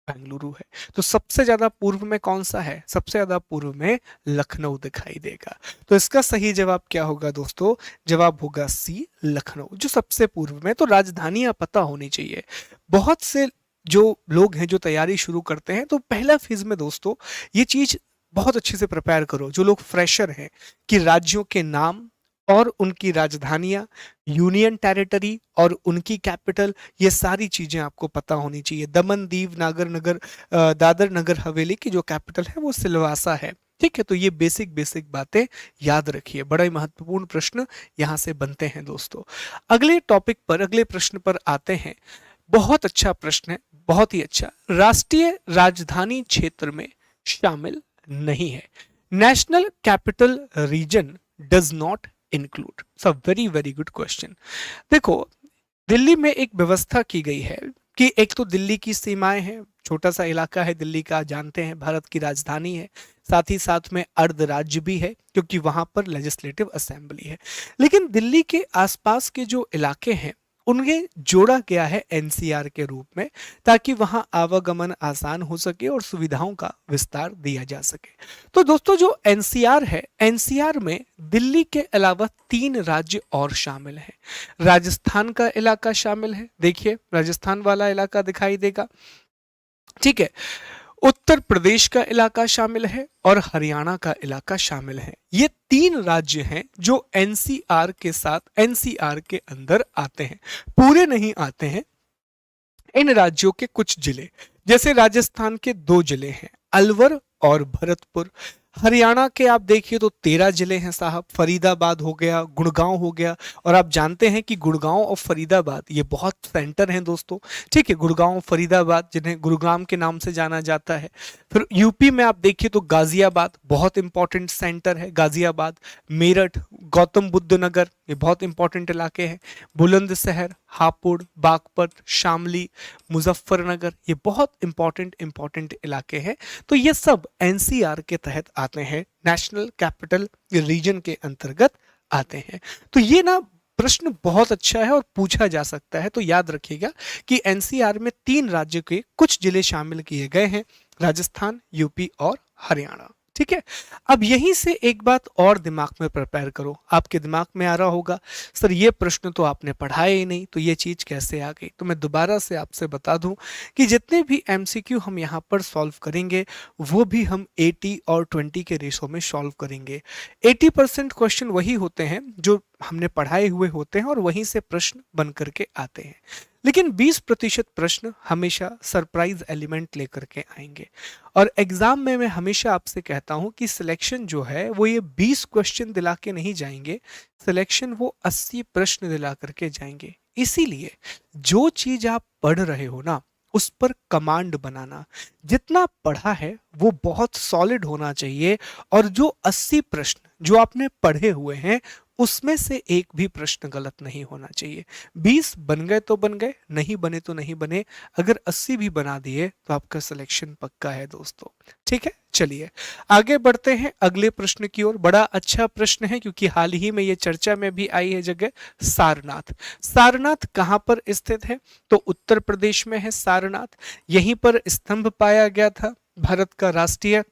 बेंगलुरु है। तो सबसे ज्यादा पूर्व में कौन सा है? सबसे ज्यादा पूर्व में लखनऊ दिखाई देगा। तो इसका सही जवाब क्या होगा दोस्तों? जवाब होगा सी, लखनऊ, जो सबसे पूर्व में। तो राजधानियां पता होनी चाहिए। बहुत से जो लोग हैं जो तैयारी शुरू करते हैं, तो पहला फेज में दोस्तों ये चीज बहुत अच्छे से प्रिपेयर करो, जो लोग फ्रेशर हैं, कि राज्यों के नाम और उनकी राजधानियां, यूनियन टेरिटरी और उनकी कैपिटल, ये सारी चीजें आपको पता होनी चाहिए। दमन दीव नागर नगर, दादर नगर हवेली की जो कैपिटल है वो सिलवासा है। ठीक है, तो ये बेसिक बेसिक बातें याद रखिए। बड़ा ही महत्वपूर्ण प्रश्न यहां से बनते हैं दोस्तों। अगले टॉपिक पर, अगले प्रश्न पर आते हैं। बहुत अच्छा प्रश्न है, बहुत ही अच्छा। राष्ट्रीय राजधानी क्षेत्र में शामिल नहीं है। National capital region does not include. Very very good question. देखो, दिल्ली में एक व्यवस्था की गई है कि एक तो दिल्ली की सीमाएं हैं, छोटा सा इलाका है दिल्ली का, जानते हैं भारत की राजधानी है, साथ ही साथ में अर्ध राज्य भी है क्योंकि वहां पर लेजिस्लेटिव असेंबली है। लेकिन दिल्ली के आसपास के जो इलाके हैं उन्हें जोड़ा गया है एनसीआर के रूप में, ताकि वहां आवागमन आसान हो सके और सुविधाओं का विस्तार दिया जा सके। तो दोस्तों जो एनसीआर है, एनसीआर में दिल्ली के अलावा 3 राज्य और शामिल हैं। राजस्थान का इलाका शामिल है, देखिए राजस्थान वाला इलाका दिखाई देगा। ठीक है, उत्तर प्रदेश का इलाका शामिल है और हरियाणा का इलाका शामिल है। ये 3 राज्य हैं जो एनसीआर के साथ, एनसीआर के अंदर आते हैं, पूरे नहीं आते हैं। इन राज्यों के कुछ जिले, जैसे राजस्थान के 2 जिले हैं, अलवर और भरतपुर। हरियाणा के आप देखिए तो 13 जिले हैं साहब, फरीदाबाद हो गया, गुड़गांव हो गया, और आप जानते हैं कि गुड़गांव और फरीदाबाद ये बहुत सेंटर हैं दोस्तों। ठीक है, गुड़गांव, फरीदाबाद, जिन्हें गुरुग्राम के नाम से जाना जाता है। फिर यूपी में आप देखिए तो गाजियाबाद बहुत इंपॉर्टेंट सेंटर है, गाजियाबाद, मेरठ, गौतम बुद्ध नगर, ये बहुत इंपॉर्टेंट इलाके हैं, बुलंदशहर, हापुड़, बागपत, शामली, मुजफ्फरनगर, ये बहुत इंपॉर्टेंट इलाके हैं। तो ये सब एनसीआर के तहत आते हैं, नेशनल कैपिटल रीजन के अंतर्गत आते हैं। तो ये ना प्रश्न बहुत अच्छा है और पूछा जा सकता है। तो याद रखिएगा कि एनसीआर में 3 राज्य के कुछ जिले शामिल किए गए हैं, राजस्थान, यूपी और हरियाणा। ठीक है, अब यहीं से एक बात और दिमाग में प्रिपेयर करो। आपके दिमाग में आ रहा होगा, सर ये प्रश्न तो आपने पढ़ाया ही नहीं, तो ये चीज कैसे आ गई? तो मैं दोबारा से आपसे बता दूं कि जितने भी एमसीक्यू हम यहाँ पर सॉल्व करेंगे वो भी हम 80 और 20 के रेशो में सॉल्व करेंगे। 80% क्वेश्चन वही होते हैं जो हमने पढ़ाए हुए होते हैं और वहीं से प्रश्न बन करके आते हैं, लेकिन 20% प्रश्न हमेशा सरप्राइज एलिमेंट लेकर के आएंगे। और एग्जाम में मैं हमेशा आपसे कहता हूं कि सिलेक्शन जो है वो ये 20 क्वेश्चन दिला के नहीं जाएंगे, सिलेक्शन वो 80 प्रश्न दिला करके जाएंगे। इसीलिए जो चीज आप पढ़ रहे हो ना, उस पर कमांड बनाना, जितना पढ़ा है वो बहुत सॉलिड होना चाहिए, और जो 80 प्रश्न जो आपने पढ़े हुए हैं उसमें से एक भी प्रश्न गलत नहीं होना चाहिए। 20 बन गए तो बन गए, नहीं बने तो नहीं बने, अगर 80 भी बना दिए तो आपका सिलेक्शन पक्का है दोस्तों। ठीक है, चलिए आगे बढ़ते हैं अगले प्रश्न की ओर। बड़ा अच्छा प्रश्न है क्योंकि हाल ही में ये चर्चा में भी आई है जगह, सारनाथ। सारनाथ कहां पर स्थित है? तो उत्तर प्रदेश में है सारनाथ। यहीं पर स्तंभ पाया गया था, भारत का राष्ट्रीय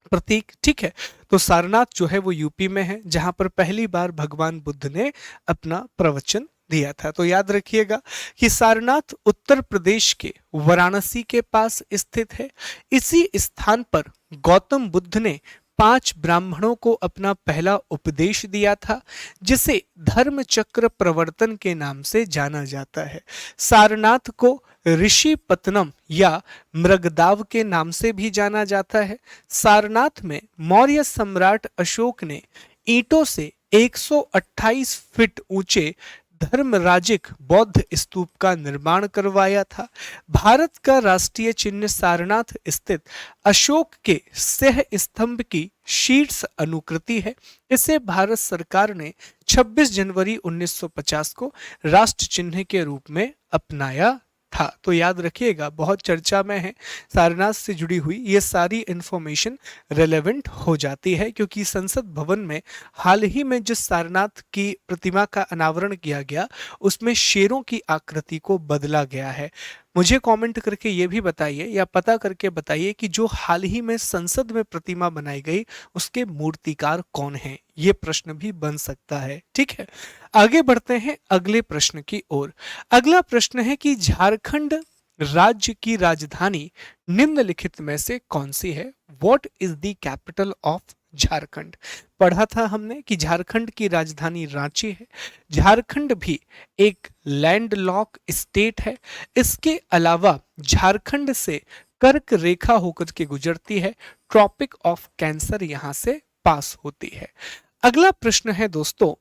प्रतीक। ठीक है, तो सारनाथ जो है वो यूपी में है, जहां पर पहली बार भगवान बुद्ध ने अपना प्रवचन दिया था। तो याद रखिएगा कि सारनाथ उत्तर प्रदेश के वाराणसी के पास स्थित है। इसी स्थान पर गौतम बुद्ध ने 5 ब्राह्मणों को अपना पहला उपदेश दिया था, जिसे धर्म चक्र प्रवर्तन के नाम से जाना जाता है। सारनाथ को ऋषि पतनम या मृगदाव के नाम से भी जाना जाता है। सारनाथ में मौर्य सम्राट अशोक ने ईंटों से 128 फीट ऊंचे धर्मराजिक बौद्ध स्तूप का निर्माण करवाया था। भारत का राष्ट्रीय चिन्ह सारनाथ स्थित अशोक के सह स्तंभ की शीर्ष अनुकृति है। इसे भारत सरकार ने 26 जनवरी 1950 को राष्ट्र चिन्ह के रूप में अपनाया था। तो याद रखिएगा, बहुत चर्चा में है, सारनाथ से जुड़ी हुई ये सारी इंफॉर्मेशन रेलेवेंट हो जाती है क्योंकि संसद भवन में हाल ही में जिस सारनाथ की प्रतिमा का अनावरण किया गया उसमें शेरों की आकृति को बदला गया है। मुझे कमेंट करके ये भी बताइए या पता करके बताइए कि जो हाल ही में संसद में प्रतिमा बनाई गई उसके मूर्तिकार कौन हैं? ये प्रश्न भी बन सकता है। ठीक है, आगे बढ़ते हैं अगले प्रश्न की ओर। अगला प्रश्न है कि झारखंड राज्य की राजधानी निम्नलिखित में से कौन सी है? What is the capital of Jharkhand? पढ़ा था हमने कि झारखंड की राजधानी रांची है। झारखंड भी एक लैंडलॉक स्टेट है। इसके अलावा झारखंड से कर्क रेखा होकर के गुजरती है। ट्रॉपिक ऑफ कैंसर यहां से पास होती है। अगला प्रश्न है दोस्तों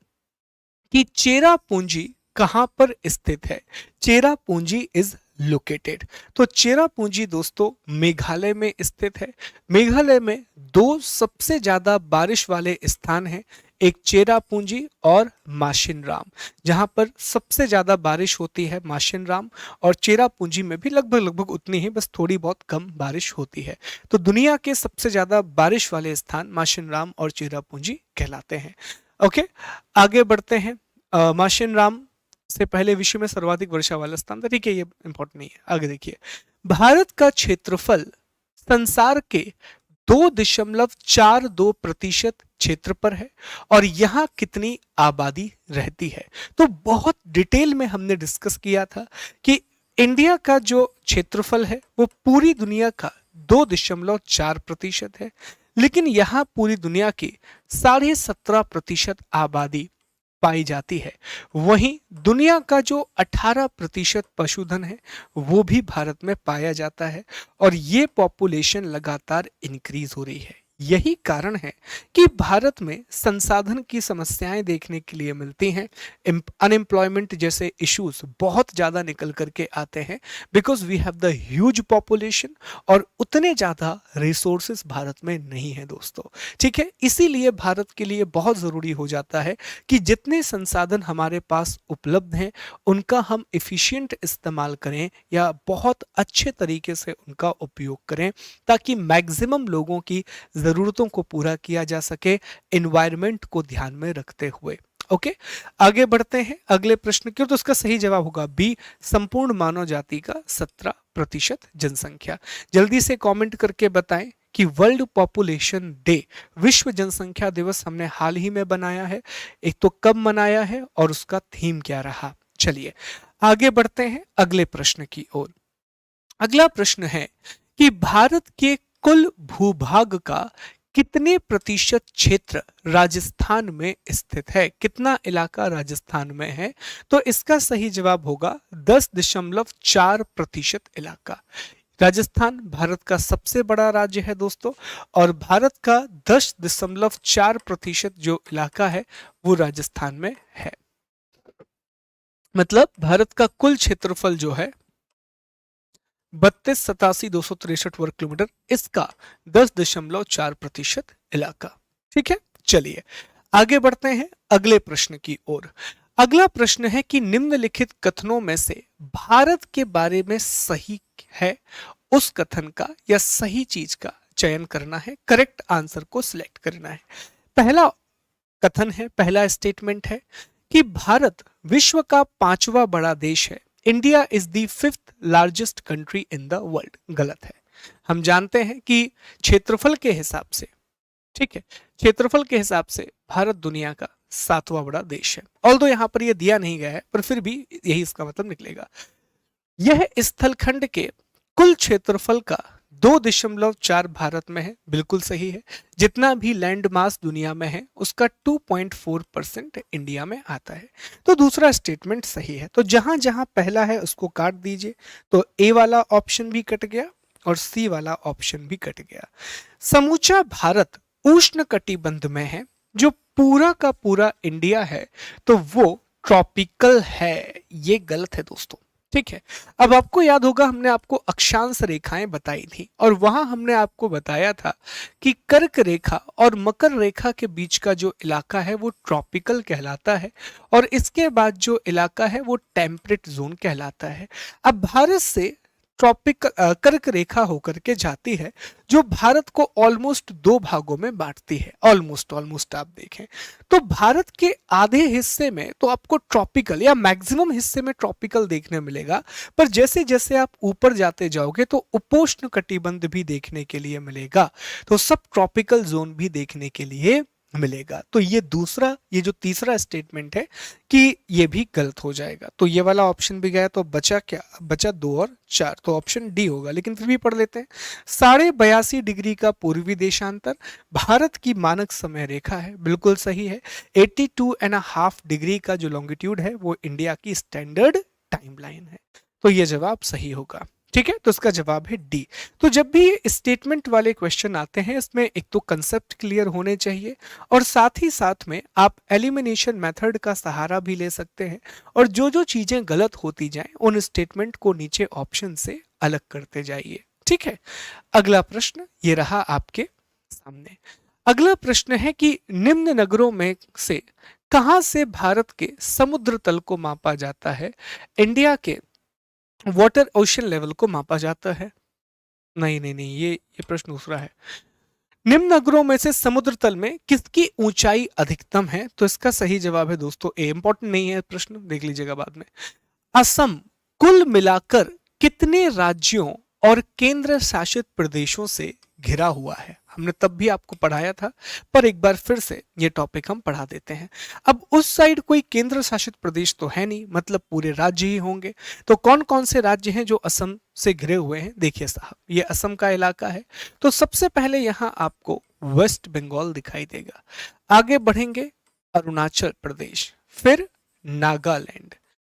कि चेरापूंजी कहां पर स्थित है? Cherrapunji is located. तो चेरापूंजी दोस्तों मेघालय में स्थित है। मेघालय में 2 सबसे ज्यादा बारिश वाले स्थान हैं, एक चेरापूंजी और माशिनराम। जहां पर सबसे ज्यादा बारिश होती है माशिनराम, और चेरापूंजी में भी लगभग लगभग उतनी ही, बस थोड़ी बहुत कम बारिश होती है। तो दुनिया के सबसे ज्यादा बारिश वाले स्थान माशिनराम और चेरापूंजी कहलाते हैं। ओके, आगे बढ़ते हैं। माशिनराम से पहले विश्व में सर्वाधिक वर्षा वाला स्थान था। ठीक है, ये इंपॉर्टेंट नहीं है। आगे देखिए, भारत का क्षेत्रफल संसार के 2.42% क्षेत्र पर है और यहाँ कितनी आबादी रहती है? तो बहुत डिटेल में हमने डिस्कस किया था कि इंडिया का जो क्षेत्रफल है वो पूरी दुनिया का 2.4% है, लेकिन यहाँ पूरी दुनिया की 17.5% आबादी पाई जाती है। वहीं दुनिया का जो 18% पशुधन है वो भी भारत में पाया जाता है और ये पॉपुलेशन लगातार इंक्रीज हो रही है। यही कारण है कि भारत में संसाधन की समस्याएं देखने के लिए मिलती हैं। अनएम्प्लॉयमेंट जैसे इश्यूज बहुत ज़्यादा निकल करके आते हैं because we have the huge population और उतने ज़्यादा रिसोर्सेज भारत में नहीं है दोस्तों। ठीक है, इसीलिए भारत के लिए बहुत ज़रूरी हो जाता है कि जितने संसाधन हमारे पास उपलब्ध हैं उनका हम एफिशिएंट इस्तेमाल करें या बहुत अच्छे तरीके से उनका उपयोग करें ताकि मैक्सिमम लोगों की जरूरतों को पूरा किया जा सके, एनवायरनमेंट को ध्यान में रखते हुए। ओके, आगे बढ़ते हैं अगले प्रश्न की ओर। तो उसका सही जवाब होगा बी, संपूर्ण मानव जाति का 17% जनसंख्या। जल्दी से कमेंट करके बताएं कि वर्ल्ड पॉपुलेशन डे, विश्व जनसंख्या दिवस हमने हाल ही में बनाया है, एक तो कब मनाया है और उसका थीम क्या रहा। चलिए आगे बढ़ते हैं अगले प्रश्न की ओर। अगला प्रश्न है कि भारत के कुल भूभाग का कितने प्रतिशत क्षेत्र राजस्थान में स्थित है? कितना इलाका राजस्थान में है? तो इसका सही जवाब होगा 10.4% इलाका। राजस्थान भारत का सबसे बड़ा राज्य है दोस्तों और भारत का 10.4% जो इलाका है वो राजस्थान में है। मतलब भारत का कुल क्षेत्रफल जो है 32,87,263 वर्ग किलोमीटर, इसका 10.4% इलाका। ठीक है, चलिए आगे बढ़ते हैं अगले प्रश्न की ओर। अगला प्रश्न है कि निम्नलिखित कथनों में से भारत के बारे में सही है उस कथन का या सही चीज का चयन करना है, करेक्ट आंसर को सिलेक्ट करना है। पहला कथन है, पहला स्टेटमेंट है कि भारत विश्व का 5वां बड़ा देश है। India is the 5th largest country in the world. गलत है। हम जानते हैं कि क्षेत्रफल के हिसाब से, ठीक है, क्षेत्रफल के हिसाब से भारत दुनिया का 7वां बड़ा देश है। ऑल्दो यहां पर यह दिया नहीं गया है, पर फिर भी यही इसका मतलब निकलेगा। यह स्थलखंड के कुल क्षेत्रफल का 2.4 भारत में है। बिल्कुल सही है। जितना भी लैंड मास दुनिया में है उसका 2.4% इंडिया में आता है। तो दूसरा स्टेटमेंट सही है। तो जहां जहां पहला है उसको काट दीजिए। तो ए वाला ऑप्शन भी कट गया और सी वाला ऑप्शन भी कट गया। समूचा भारत उष्ण कटिबंध में है। जो पूरा का पूरा इंडिया है तो वो ट्रॉपिकल है। ये गलत है दोस्तों, ठीक है। अब आपको याद होगा हमने आपको अक्षांश रेखाएं बताई थी और वहां हमने आपको बताया था कि कर्क रेखा और मकर रेखा के बीच का जो इलाका है वो ट्रॉपिकल कहलाता है और इसके बाद जो इलाका है वो टेम्परेट जोन कहलाता है। अब भारत से ट्रॉपिकल कर्क रेखा होकर के जाती है जो भारत को ऑलमोस्ट 2 भागों में बांटती है। ऑलमोस्ट आप देखें तो भारत के आधे हिस्से में तो आपको ट्रॉपिकल या मैक्सिमम हिस्से में ट्रॉपिकल देखने मिलेगा, पर जैसे जैसे आप ऊपर जाते जाओगे तो उपोष्ण कटिबंध भी देखने के लिए मिलेगा, तो सब ट्रॉपिकल जोन भी देखने के लिए मिलेगा। तो ये जो तीसरा स्टेटमेंट है कि ये भी गलत हो जाएगा। तो ये वाला ऑप्शन भी गया, तो बचा क्या? बचा 2 और 4, तो ऑप्शन डी होगा। लेकिन फिर भी पढ़ लेते हैं। 82.5 डिग्री का पूर्वी देशांतर भारत की मानक समय रेखा है। बिल्कुल सही है। 82.5 डिग्री का जो लॉन्गिट्यूड है वो इंडिया की स्टैंडर्ड टाइमलाइन है। तो ये जवाब सही होगा, ठीक है। तो इसका जवाब है डी। तो जब भी स्टेटमेंट वाले क्वेश्चन आते हैं इसमें एक तो कंसेप्ट क्लियर होने चाहिए और साथ ही साथ में आप एलिमिनेशन मेथड का सहारा भी ले सकते हैं और जो जो चीजें गलत होती जाएं उन स्टेटमेंट को नीचे ऑप्शन से अलग करते जाइए, ठीक है। अगला प्रश्न ये रहा आपके सामने। अगला प्रश्न है कि निम्न नगरों में से कहां से भारत के समुद्र तल को मापा जाता है? इंडिया के वाटर ओशन लेवल को मापा जाता है। नहीं, ये प्रश्न दूसरा है। निम्न नगरों में से समुद्र तल में किसकी ऊंचाई अधिकतम है? तो इसका सही जवाब है दोस्तों ए। इंपॉर्टेंट नहीं है प्रश्न, देख लीजिएगा बाद में। असम कुल मिलाकर कितने राज्यों और केंद्र शासित प्रदेशों से घिरा हुआ है? हमने तब भी आपको पढ़ाया था, पर एक बार फिर से ये टॉपिक हम पढ़ा देते हैं। अब उस साइड कोई केंद्र शासित प्रदेश तो है नहीं, मतलब पूरे राज्य ही होंगे। तो कौन कौन से राज्य हैं जो असम से घिरे हुए हैं? देखिए साहब, ये असम का इलाका है। तो सबसे पहले यहाँ आपको वेस्ट बंगाल दिखाई देगा। आगे बढ़ेंगे अरुणाचल प्रदेश, फिर नागालैंड,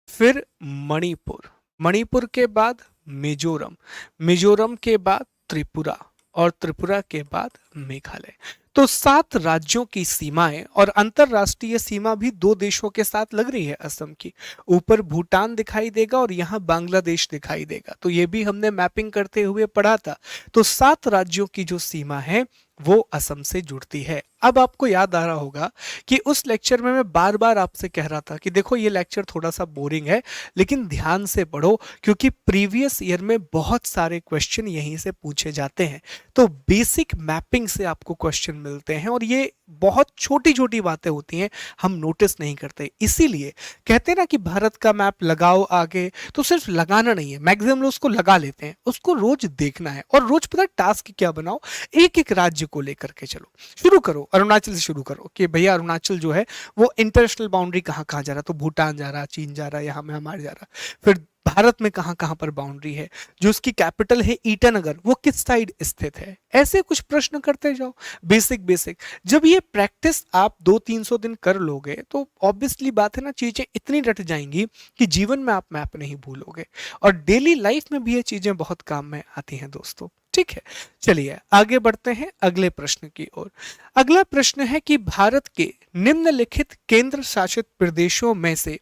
फिर मणिपुर, मणिपुर के बाद मिजोरम, मिजोरम के बाद त्रिपुरा और त्रिपुरा के बाद मेघालय। तो 7 राज्यों की सीमाएं और अंतरराष्ट्रीय सीमा भी 2 देशों के साथ लग रही है असम की। ऊपर भूटान दिखाई देगा और यहाँ बांग्लादेश दिखाई देगा। तो ये भी हमने मैपिंग करते हुए पढ़ा था। तो 7 राज्यों की जो सीमा है वो असम से जुड़ती है। अब आपको याद आ रहा होगा कि उस लेक्चर में मैं बार बार आपसे कह रहा था कि देखो ये लेक्चर थोड़ा सा बोरिंग है लेकिन ध्यान से पढ़ो, क्योंकि प्रीवियस ईयर में बहुत सारे क्वेश्चन यहीं से पूछे जाते हैं। तो बेसिक मैपिंग से आपको क्वेश्चन मिलते हैं और ये बहुत छोटी छोटी बातें होती हैं, हम नोटिस नहीं करते। इसीलिए कहते हैं ना कि भारत का मैप लगाओ आगे, तो सिर्फ लगाना नहीं है, मैक्सिमम लोग उसको लगा लेते हैं, उसको रोज देखना है। और रोज पता टास्क क्या बनाओ, एक एक राज्य को लेकर के चलो। शुरू करो अरुणाचल से, शुरू करो कि भैया अरुणाचल जो है वो इंटरनेशनल बाउंड्री कहाँ कहाँ जा रहा है, तो भूटान जा रहा, चीन जा रहा, यहाँ में हमारे जा रहा। फिर भारत में कहां कहां पर बाउंड्री है, जो उसकी कैपिटल है ईटानगर वो किस साइड स्थित है। ऐसे कुछ प्रश्न करते जाओ, बेसिक बेसिक। जब ये प्रैक्टिस आप 200-300 दिन कर लोगे तो ऑब्वियसली बात है ना, चीजें इतनी रट जाएंगी कि जीवन में आप मैप नहीं भूलोगे और डेली लाइफ में भी ये चीजें बहुत काम में आती हैं दोस्तों, ठीक है। चलिए आगे बढ़ते हैं अगले प्रश्न की ओर। अगला प्रश्न है कि भारत के निम्नलिखित केंद्र शासित प्रदेशों में से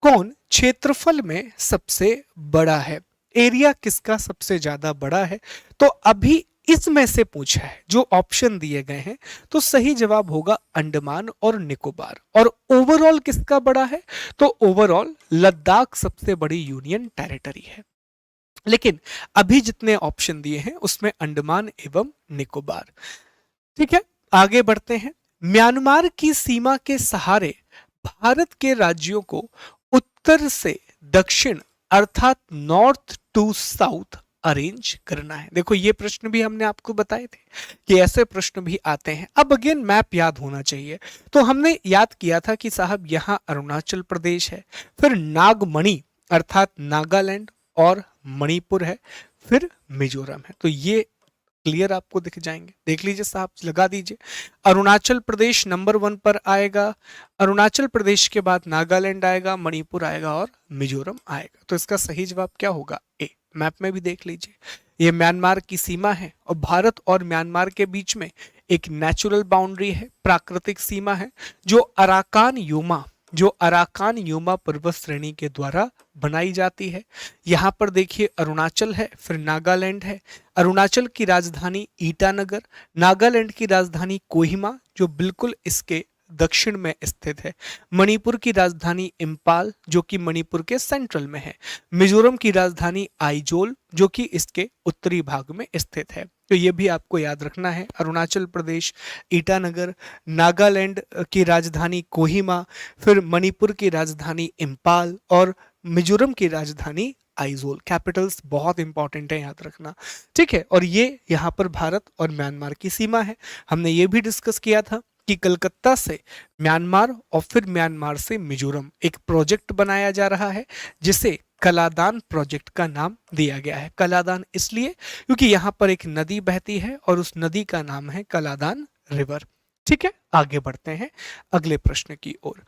कौन क्षेत्रफल में सबसे बड़ा है? एरिया किसका सबसे ज्यादा बड़ा है? तो अभी इसमें से पूछा है, जो ऑप्शन दिए गए हैं, तो सही जवाब होगा अंडमान और निकोबार। और ओवरऑल किसका बड़ा है, तो ओवरऑल लद्दाख सबसे बड़ी यूनियन टेरिटरी है। लेकिन अभी जितने ऑप्शन दिए हैं उसमें अंडमान एवं निकोबार। ठीक है, आगे बढ़ते हैं। म्यांमार की सीमा के सहारे भारत के राज्यों को उत्तर से दक्षिण अर्थात नॉर्थ टू साउथ अरेंज करना है। देखो ये प्रश्न भी हमने आपको बताए थे कि ऐसे प्रश्न भी आते हैं। अब अगेन मैप याद होना चाहिए, तो हमने याद किया था कि साहब यहां अरुणाचल प्रदेश है, फिर नागमणि अर्थात नागालैंड और मणिपुर है, फिर मिजोरम है। तो ये क्लियर आपको दिख जाएंगे, देख लीजिए साहब, लगा दीजिए। अरुणाचल प्रदेश नंबर 1 पर आएगा, अरुणाचल प्रदेश के बाद नागालैंड आएगा, मणिपुर आएगा और मिजोरम आएगा। तो इसका सही जवाब क्या होगा, ए। मैप में भी देख लीजिए, ये म्यांमार की सीमा है और भारत और म्यांमार के बीच में एक नेचुरल बाउंड्री है, प्राकृतिक सीमा है, जो अराकान यूमा पर्वत श्रेणी के द्वारा बनाई जाती है। यहां पर देखिए अरुणाचल है, फिर नागालैंड है। अरुणाचल की राजधानी ईटानगर, नागालैंड की राजधानी कोहिमा जो बिल्कुल इसके दक्षिण में स्थित है, मणिपुर की राजधानी इंपाल जो कि मणिपुर के सेंट्रल में है, मिजोरम की राजधानी आइजोल जो कि इसके उत्तरी भाग में स्थित है। तो ये भी आपको याद रखना है, अरुणाचल प्रदेश ईटानगर, नागालैंड की राजधानी कोहिमा, फिर मणिपुर की राजधानी इंपाल और मिजोरम की राजधानी आइजोल। कैपिटल्स बहुत इंपॉर्टेंट है, याद रखना, ठीक है। और ये यहाँ पर भारत और म्यांमार की सीमा है। हमने ये भी डिस्कस किया था कि कलकत्ता से म्यांमार और फिर म्यांमार से मिजोरम एक प्रोजेक्ट बनाया जा रहा है जिसे कलादान प्रोजेक्ट का नाम दिया गया है। कलादान इसलिए क्योंकि यहां पर एक नदी बहती है और उस नदी का नाम है कलादान रिवर। ठीक है, आगे बढ़ते हैं अगले प्रश्न की ओर।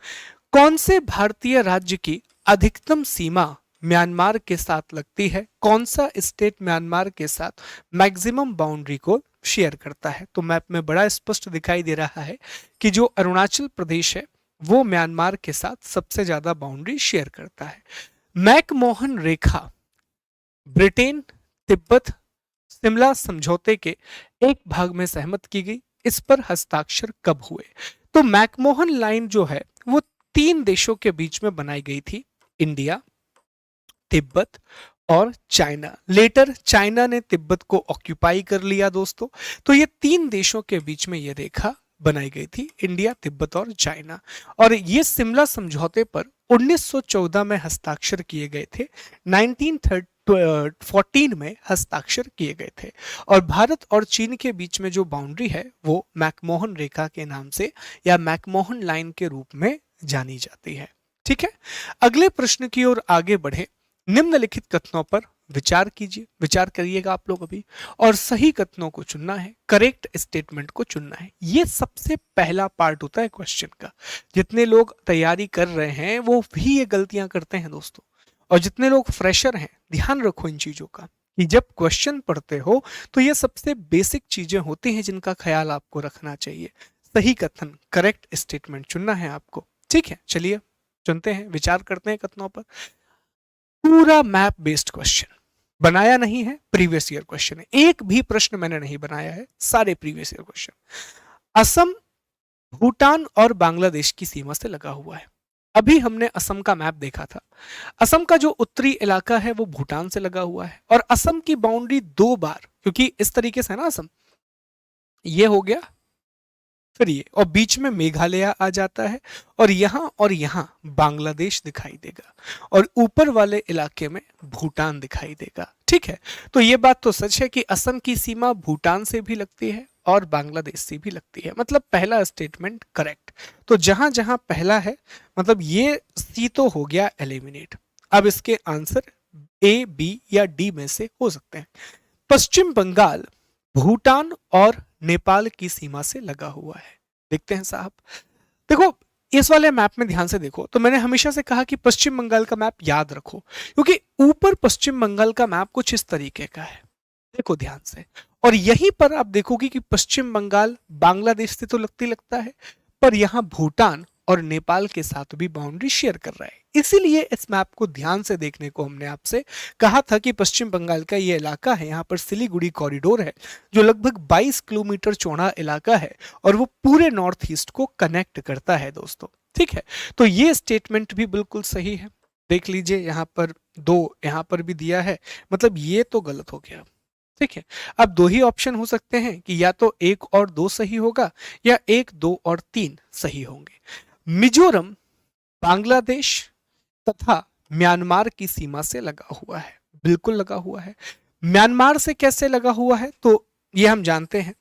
कौन से भारतीय राज्य की अधिकतम सीमा म्यांमार के साथ लगती है, कौन सा स्टेट म्यांमार के साथ मैक्सिमम बाउंड्री को शेयर करता है? तो मैप में बड़ा स्पष्ट दिखाई दे रहा है कि जो अरुणाचल प्रदेश है वो म्यांमार के साथ सबसे ज्यादा बाउंड्री शेयर करता है। मैकमोहन रेखा ब्रिटेन तिब्बत शिमला समझौते के एक भाग में सहमत की गई, इस पर हस्ताक्षर कब हुए? तो मैकमोहन लाइन जो है वो 3 देशों के बीच में बनाई गई थी, इंडिया, तिब्बत और चाइना। लेटर चाइना ने तिब्बत को ऑक्यूपाई कर लिया दोस्तों। तो ये 3 देशों के बीच में ये रेखा बनाई गई थी, इंडिया, तिब्बत और चाइना। और ये शिमला समझौते पर 1914 में हस्ताक्षर किए गए थे, 1914 में हस्ताक्षर किए गए थे। और भारत और चीन के बीच में जो बाउंड्री है वो मैकमोहन रेखा के नाम से या मैकमोहन लाइन के रूप में जानी जाती है। ठीक है, अगले प्रश्न की ओर आगे बढ़े। निम्नलिखित कथनों पर विचार कीजिए, विचार करिएगा आप लोग अभी, और सही कथनों को चुनना है, करेक्ट स्टेटमेंट को चुनना है। ये सबसे पहला पार्ट होता है क्वेश्चन का। जितने लोग तैयारी कर रहे हैं वो भी ये गलतियां करते हैं दोस्तों, और जितने लोग फ्रेशर हैं ध्यान रखो इन चीजों का कि जब क्वेश्चन पढ़ते हो तो ये सबसे बेसिक चीजें होती हैं जिनका ख्याल आपको रखना चाहिए। सही कथन, करेक्ट स्टेटमेंट चुनना है आपको। ठीक है, चलिए चुनते हैं, विचार करते हैं कथनों पर। पूरा मैप बेस्ड क्वेश्चन बनाया नहीं है, प्रीवियस ईयर क्वेश्चन है, एक भी प्रश्न मैंने नहीं बनाया है, सारे previous year question. Assam Bhutan और बांग्लादेश की सीमा से लगा हुआ है। अभी हमने असम का मैप देखा था। असम का जो उत्तरी इलाका है वो भूटान से लगा हुआ है, और असम की बाउंड्री 2 बार, क्योंकि इस तरीके से है ना असम, ये हो गया, फिर ये, और बीच में मेघालय आ जाता है, और यहां बांग्लादेश दिखाई देगा, और ऊपर वाले इलाके में भूटान दिखाई देगा। ठीक है, तो ये बात तो सच है कि असम की सीमा भूटान से भी लगती है और बांग्लादेश से भी लगती है, मतलब पहला स्टेटमेंट करेक्ट। तो जहां जहां पहला है मतलब ये सी तो हो गया एलिमिनेट। अब इसके आंसर ए, बी या डी में से हो सकते हैं। पश्चिम बंगाल भूटान और नेपाल की सीमा से लगा हुआ है। देखते हैं साहब, देखो इस वाले मैप में ध्यान से देखो, तो मैंने हमेशा से कहा कि पश्चिम बंगाल का मैप याद रखो, क्योंकि ऊपर पश्चिम बंगाल का मैप कुछ इस तरीके का है, देखो ध्यान से। और यहीं पर आप देखोगे कि पश्चिम बंगाल बांग्लादेश से तो लगता है, पर यहां भूटान और नेपाल के साथ भी बाउंड्री शेयर कर रहा है। इसीलिए इस मैप को ध्यान से देखने को हमने आपसे कहा था कि पश्चिम बंगाल का ये इलाका है, यहाँ पर सिलीगुड़ी कॉरिडोर है जो लगभग 22 किलोमीटर चौड़ा इलाका है और वो पूरे नॉर्थ ईस्ट को कनेक्ट करता है दोस्तों। ठीक है, तो ये स्टेटमेंट भी बिल्कुल सही है। देख लीजिए यहाँ पर 2 यहाँ पर भी दिया है, मतलब ये तो गलत हो गया। ठीक है, अब 2 ही ऑप्शन हो सकते हैं कि या तो 1 और 2 सही होगा या 1, 2 और 3 सही होंगे। मिजोरम बांग्लादेश तथा म्यांमार की सीमा से लगा हुआ है, बिल्कुल लगा हुआ है। म्यांमार से कैसे लगा हुआ है, तो ये हम जानते हैं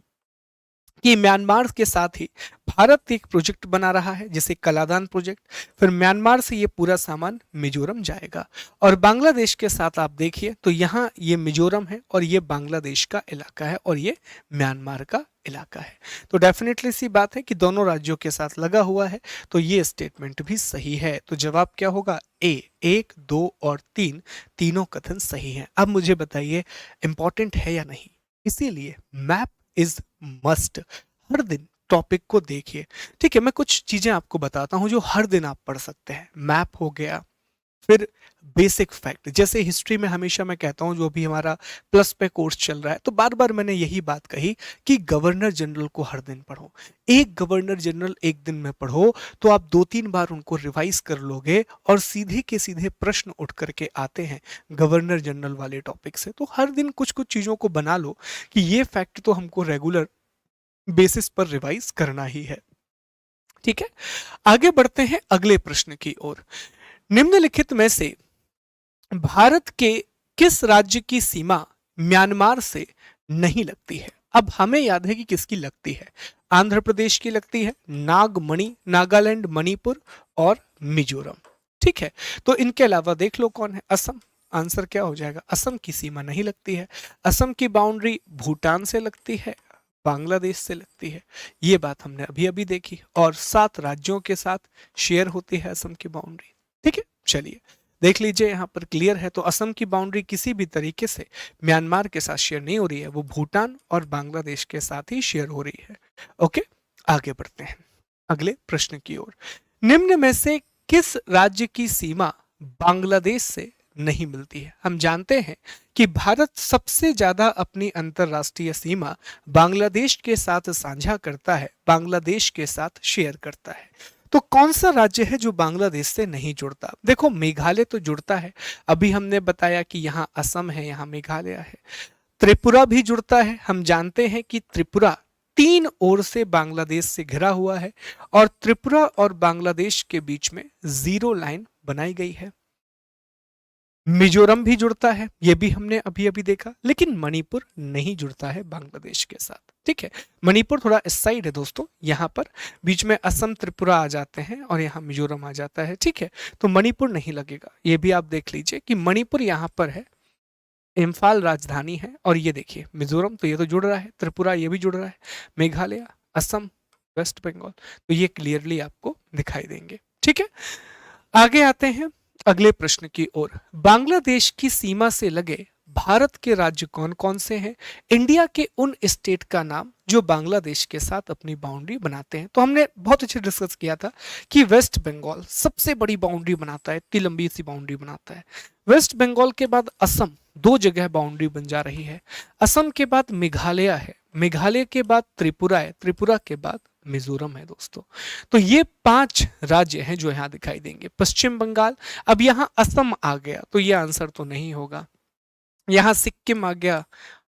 कि म्यांमार के साथ ही भारत एक प्रोजेक्ट बना रहा है जिसे कलादान प्रोजेक्ट। फिर म्यांमार से ये पूरा सामान मिजोरम जाएगा और बांग्लादेश के साथ आप देखिए तो यहाँ ये मिजोरम है और ये बांग्लादेश का इलाका है और ये म्यांमार का इलाका है। तो डेफिनेटली सी बात है कि दोनों राज्यों के साथ लगा हुआ है, तो ये स्टेटमेंट भी सही है। तो जवाब क्या होगा, ए। 1, 2 और 3 तीनों कथन सही हैं। अब मुझे बताइए इंपॉर्टेंट है या नहीं, इसीलिए मैप इज मस्ट। हर दिन टॉपिक को देखिए। ठीक है, मैं कुछ चीजें आपको बताता हूं जो हर दिन आप पढ़ सकते हैं। मैप हो गया, फिर बेसिक फैक्ट, जैसे हिस्ट्री में हमेशा मैं कहता हूं जो भी हमारा प्लस पे कोर्स चल रहा है, तो बार बार मैंने यही बात कही कि गवर्नर जनरल को हर दिन पढ़ो। एक गवर्नर जनरल एक दिन में पढ़ो तो आप 2-3 बार उनको रिवाइज कर लोगे और सीधे के सीधे प्रश्न उठ करके आते हैं गवर्नर जनरल वाले टॉपिक से। तो हर दिन कुछ कुछ चीजों को बना लो कि ये फैक्ट तो हमको रेगुलर बेसिस पर रिवाइज करना ही है। ठीक है, आगे बढ़ते हैं अगले प्रश्न की ओर। निम्नलिखित में से भारत के किस राज्य की सीमा म्यांमार से नहीं लगती है? अब हमें याद है कि किसकी लगती है, आंध्र प्रदेश की लगती है, नागमणि, नागालैंड, मणिपुर और मिजोरम। ठीक है, तो इनके अलावा देख लो कौन है, असम। आंसर क्या हो जाएगा, असम की सीमा नहीं लगती है। असम की बाउंड्री भूटान से लगती है, बांग्लादेश से लगती है, ये बात हमने अभी अभी देखी, और 7 राज्यों के साथ शेयर होती है असम की बाउंड्री। ठीक है, चलिए देख लीजिए यहाँ पर क्लियर है। तो असम की बाउंड्री किसी भी तरीके से म्यांमार के साथ शेयर नहीं हो रही है, वो भूटान और बांग्लादेश के साथ ही शेयर हो रही है। ओके, आगे बढ़ते हैं अगले प्रश्न की ओर। निम्न में से किस राज्य की सीमा बांग्लादेश से नहीं मिलती है? हम जानते हैं कि भारत सबसे ज्यादा अपनी अंतरराष्ट्रीय सीमा बांग्लादेश के साथ साझा करता है, बांग्लादेश के साथ शेयर करता है। तो कौन सा राज्य है जो बांग्लादेश से नहीं जुड़ता? देखो, मेघालय तो जुड़ता है, अभी हमने बताया कि यहाँ असम है, यहाँ मेघालय है। त्रिपुरा भी जुड़ता है, हम जानते हैं कि त्रिपुरा 3 ओर से बांग्लादेश से घिरा हुआ है और त्रिपुरा और बांग्लादेश के बीच में 0 लाइन बनाई गई है। मिजोरम भी जुड़ता है, ये भी हमने अभी अभी देखा, लेकिन मणिपुर नहीं जुड़ता है बांग्लादेश के साथ। ठीक है, मणिपुर थोड़ा इस साइड है दोस्तों, यहाँ पर बीच में असम त्रिपुरा आ जाते हैं और यहाँ मिजोरम आ जाता है। ठीक है, तो मणिपुर नहीं लगेगा, ये भी आप देख लीजिए कि मणिपुर यहाँ पर है, इम्फाल राजधानी है, और ये देखिए मिजोरम, तो ये तो जुड़ रहा है, त्रिपुरा ये भी जुड़ रहा है, मेघालय, असम, वेस्ट बंगाल, तो ये क्लियरली आपको दिखाई देंगे। ठीक है, आगे आते हैं अगले प्रश्न की ओर। बांग्लादेश की सीमा से लगे भारत के राज्य कौन कौन से हैं? इंडिया के उन स्टेट का नाम जो बांग्लादेश के साथ अपनी बाउंड्री बनाते हैं। तो हमने बहुत अच्छे डिस्कस किया था कि वेस्ट बंगाल सबसे बड़ी बाउंड्री बनाता है, इतनी लंबी सी बाउंड्री बनाता है। वेस्ट बंगाल के बाद असम, 2 जगह बाउंड्री बन जा रही है। असम के बाद मेघालय है, मेघालय के बाद त्रिपुरा है, त्रिपुरा के बाद मिजोरम है दोस्तों। तो ये 5 राज्य हैं जो यहाँ दिखाई देंगे। पश्चिम बंगाल, अब यहाँ असम आ गया तो ये आंसर तो नहीं होगा। यहाँ सिक्किम आ गया,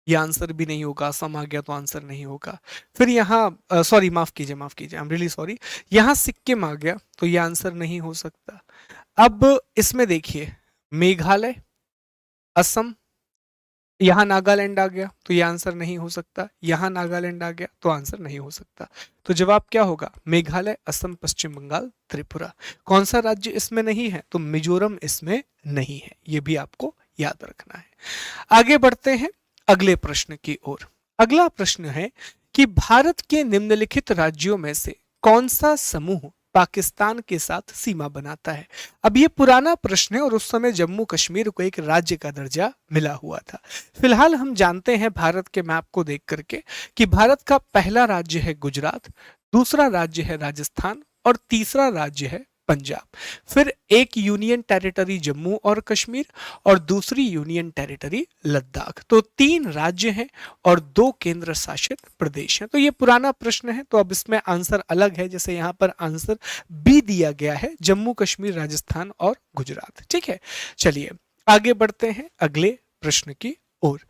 ये आंसर भी नहीं होगा। असम आ गया तो आंसर नहीं होगा। फिर यहाँ सॉरी, माफ कीजिए, आई एम रियली सॉरी, यहाँ सिक्किम आ गया तो ये आंसर नहीं हो सकता। अब इसमें देखिए, मेघालय, असम, यहाँ नागालैंड आ गया तो ये आंसर नहीं हो सकता, यहाँ नागालैंड आ गया तो आंसर नहीं हो सकता। तो जवाब क्या होगा, मेघालय, असम, पश्चिम बंगाल, त्रिपुरा। कौन सा राज्य इसमें नहीं है? तो मिजोरम इसमें नहीं है, ये भी आपको याद रखना है। आगे बढ़ते हैं अगले प्रश्न की ओर। अगला प्रश्न है कि भारत के निम्नलिखित राज्यों में से कौन सा समूह पाकिस्तान के साथ सीमा बनाता है? अब ये पुराना प्रश्न है और उस समय जम्मू कश्मीर को एक राज्य का दर्जा मिला हुआ था। फिलहाल हम जानते हैं भारत के मैप को देख करके कि भारत का पहला राज्य है गुजरात, दूसरा राज्य है राजस्थान, और तीसरा राज्य है पंजाब। फिर एक यूनियन टेरिटरी जम्मू और कश्मीर और दूसरी यूनियन टेरिटरी लद्दाख। तो 3 राज्य हैं और 2 केंद्र शासित प्रदेश हैं। तो ये पुराना प्रश्न है, तो अब इसमें आंसर अलग है। जैसे यहाँ पर आंसर बी दिया गया है, जम्मू कश्मीर, राजस्थान और गुजरात। ठीक है, चलिए आगे बढ़ते हैं अगले प्रश्न की ओर।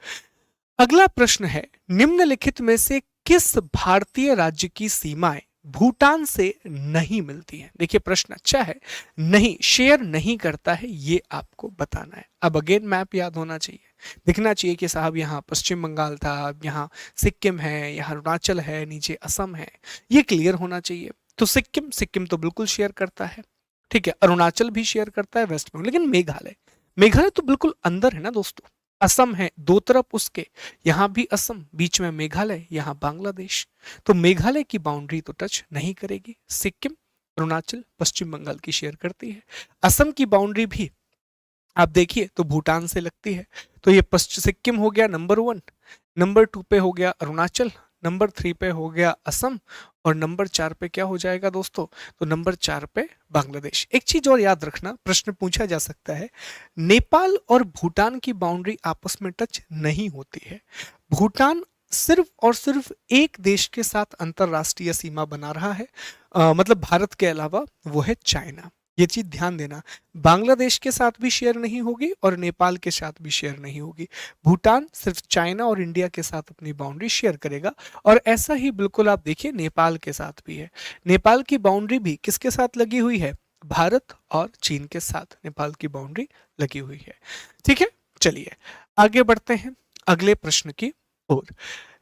अगला प्रश्न है, निम्नलिखित में से किस भारतीय राज्य की सीमाएं भूटान से नहीं मिलती हैं? देखिए प्रश्न अच्छा है, नहीं शेयर नहीं करता है, ये आपको बताना है। अब अगेन मैप याद होना चाहिए, दिखना चाहिए कि साहब यहाँ पश्चिम बंगाल था, यहाँ सिक्किम है, यहाँ अरुणाचल है, नीचे असम है, ये क्लियर होना चाहिए। तो सिक्किम, सिक्किम तो बिल्कुल शेयर करता है, ठीक है। अरुणाचल भी शेयर करता है, वेस्ट बंगाल, लेकिन मेघालय, मेघालय तो बिल्कुल अंदर है ना दोस्तों। असम है दो तरफ उसके, यहां भी असम, बीच में मेघालय, यहां बांग्लादेश। तो मेघालय की बाउंड्री तो टच नहीं करेगी। सिक्किम, अरुणाचल, पश्चिम बंगाल की शेयर करती है। असम की बाउंड्री भी आप देखिए तो भूटान से लगती है। तो ये सिक्किम हो गया नंबर 1, नंबर 2 पे हो गया अरुणाचल, नंबर 3 पे हो गया असम, और नंबर 4 पे क्या हो जाएगा दोस्तों? तो नंबर 4 पे बांग्लादेश। एक चीज और याद रखना, प्रश्न पूछा जा सकता है, नेपाल और भूटान की बाउंड्री आपस में टच नहीं होती है। भूटान सिर्फ और सिर्फ एक देश के साथ अंतरराष्ट्रीय सीमा बना रहा है, मतलब भारत के अलावा, वो है चाइना। ये चीज ध्यान देना, बांग्लादेश के साथ भी शेयर नहीं होगी और नेपाल के साथ भी शेयर नहीं होगी। भूटान सिर्फ चाइना और इंडिया के साथ अपनी बाउंड्री शेयर करेगा। और ऐसा ही बिल्कुल आप देखिए नेपाल के साथ भी है। नेपाल की बाउंड्री भी किसके साथ लगी हुई है? भारत और चीन के साथ नेपाल की बाउंड्री लगी हुई है। ठीक है, चलिए आगे बढ़ते हैं अगले प्रश्न की ओर।